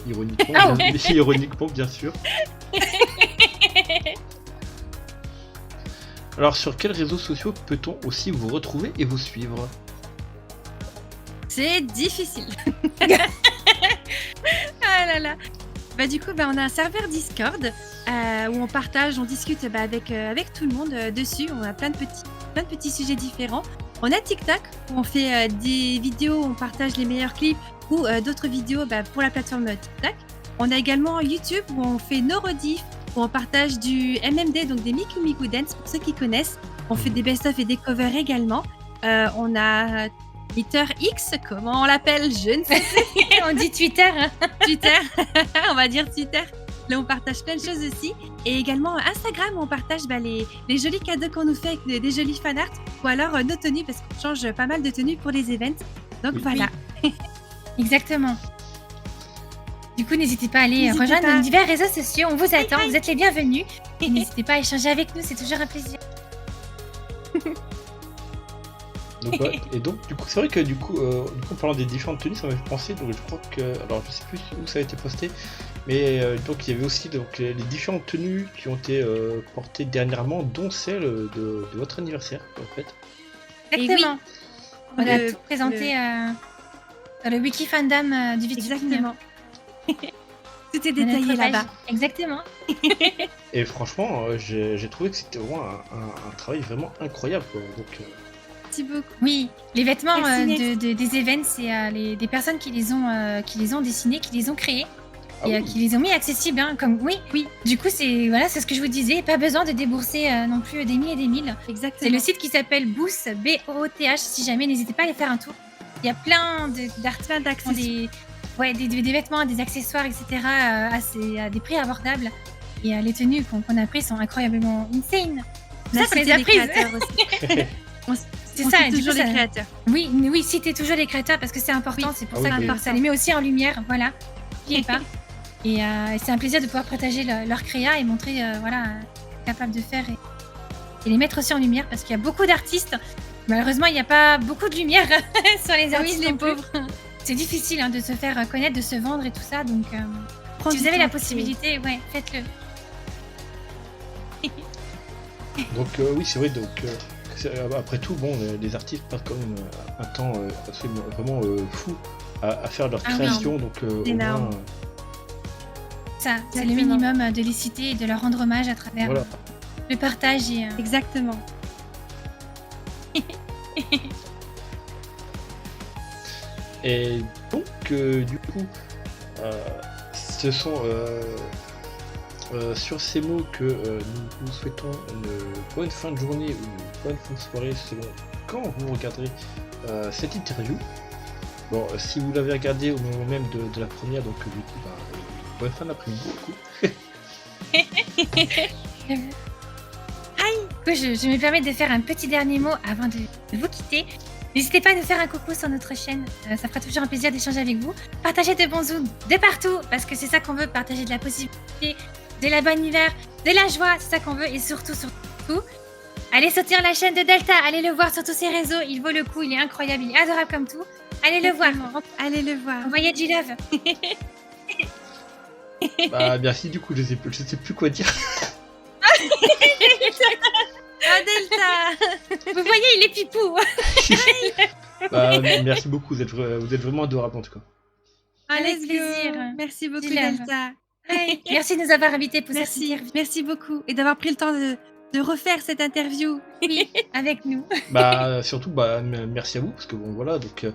Ironiquement, bien sûr. Alors, sur quels réseaux sociaux peut-on aussi vous retrouver et vous suivre? C'est difficile. Ah là là. Bah du coup, on a un serveur Discord où on partage, on discute avec tout le monde dessus. On a plein de petits sujets différents. On a TikTok où on fait des vidéos, on partage les meilleurs clips ou d'autres vidéos pour la plateforme TikTok. On a également YouTube où on fait nos rediffs, où on partage du MMD, donc des Miku Miku Dance pour ceux qui connaissent. On fait des best-of et des covers également. On a Twitter X, comment on l'appelle? Je ne sais pas. On dit Twitter. Hein. Twitter, on va dire Twitter. Là, on partage plein de choses aussi. Et également Instagram, où on partage les jolis cadeaux qu'on nous fait avec des jolis fanarts. Ou alors nos tenues, parce qu'on change pas mal de tenues pour les events. Donc Oui. voilà. Exactement. Du coup, n'hésitez pas à aller N'hésitez rejoindre pas. nos divers réseaux sociaux. On vous attend, vous êtes les bienvenus. Et n'hésitez pas à échanger avec nous, c'est toujours un plaisir. Donc, ouais. Et donc, du coup, c'est vrai que du coup, en parlant des différentes tenues, ça m'a fait penser. Donc, je crois que, alors, je sais plus où ça a été posté, mais donc il y avait aussi donc les différentes tenues qui ont été portées dernièrement, dont celle de votre anniversaire, en fait. Exactement. On a Le- tout présenté dans le wiki fandom du Viticulture. Exactement. Tout est De notre détaillé page. là-bas. Exactement. Et franchement, j'ai trouvé que c'était vraiment un travail vraiment incroyable, quoi. Donc, Merci beaucoup. Oui, les vêtements Merci, des events, c'est des personnes qui les ont dessinés, qui les ont créés ah et oui. qui les ont mis accessibles. Hein, comme oui. Du coup, c'est ce que je vous disais. Pas besoin de débourser non plus des milliers et des mille. Exactement. C'est le site qui s'appelle Booth, B-O-O-T-H. Si jamais, n'hésitez pas à aller faire un tour. Il y a plein d'artistes Plein d'accès. des vêtements, des accessoires, etc. À des prix abordables. Et les tenues qu'on a prises sont incroyablement insane. Là, Ça, qu'on les c'était a les prises. créateurs aussi. C'est On ça, cite du toujours coup, les ça- créateurs. Oui, citez toujours les créateurs parce que c'est important. Oui. C'est pour Ah ça oui, que oui. ça les met aussi en lumière. Voilà. N'oubliez pas. Et c'est un plaisir de pouvoir partager leur créa et montrer capable de faire et les mettre aussi en lumière parce qu'il y a beaucoup d'artistes. Malheureusement, il n'y a pas beaucoup de lumière sur les Ah artistes. oui, les non plus. pauvres. C'est difficile de se faire connaître, de se vendre et tout ça. Donc, Prends si du vous avez temps, la possibilité, faites-le. Donc oui, c'est vrai. Donc après tout, bon, les artistes passent quand même un temps absolument vraiment fou à faire leur Ah oui. création. Donc au Énorme. moins, Ça, c'est le Exactement. minimum de les citer et de leur rendre hommage à travers voilà. le partage et Exactement. Et donc du coup, ce sont sur ces mots que nous vous souhaitons une bonne fin de journée ou une bonne fin de soirée selon quand vous regarderez cette interview. Bon, si vous l'avez regardé au moment même de la première, donc du coup, bonne fin d'après-midi du coup. Du coup, je me permets de faire un petit dernier mot avant de vous quitter. N'hésitez pas à nous faire un coucou sur notre chaîne, ça fera toujours un plaisir d'échanger avec vous. Partagez de bons zooms de partout, parce que c'est ça qu'on veut, partager de la positivité, de la bonne humeur, de la joie, c'est ça qu'on veut, et surtout, allez soutenir la chaîne de Delta, allez le voir sur tous ses réseaux, il vaut le coup, il est incroyable, il est adorable comme tout. Allez le voir, Allez le voir. envoyez du love. Bah merci du coup, je sais plus quoi dire. Ah, Delta. Vous voyez, il est pipou. Bah, merci beaucoup, vous êtes vraiment adorable en tout cas. Avec Let's go. plaisir. Merci beaucoup, Du love. Delta. Merci de nous avoir invités pour cette Merci. interview. Merci beaucoup. Et d'avoir pris le temps de refaire cette interview. Oui, avec nous. Bah surtout merci à vous parce que bon voilà donc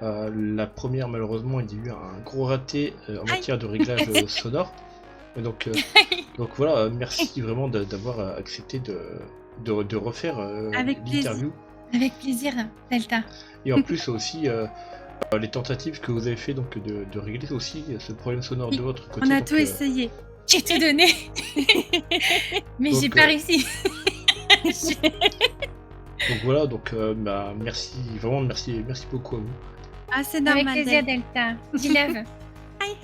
la première malheureusement il y a eu un gros raté en matière de réglage sonore. Et donc voilà merci vraiment d'avoir accepté de refaire Avec l'interview. Avec plaisir, Delta. Et en plus aussi les tentatives que vous avez fait donc de régler aussi ce problème sonore de votre côté. On a donc, tout essayé. J'ai tout donné. Mais Donc, j'ai pas réussi. donc voilà donc merci vraiment merci beaucoup à vous. Ah, c'est Avec normal. plaisir, Del. Delta. Du love. Hi,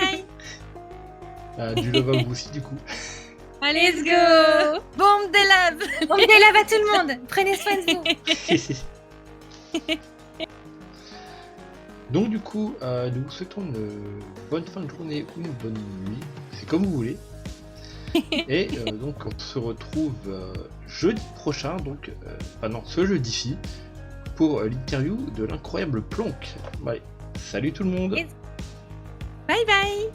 hi. Du love à vous aussi du coup. Let's go. Bombe des laves. On met des love à tout le monde. Prenez soin de vous. Donc du coup, nous vous souhaitons une bonne fin de journée ou une bonne nuit, c'est comme vous voulez. Et donc on se retrouve jeudi prochain, donc ce jeudi-ci, pour l'interview de l'incroyable Plonk. Allez, salut tout le monde. Bye bye.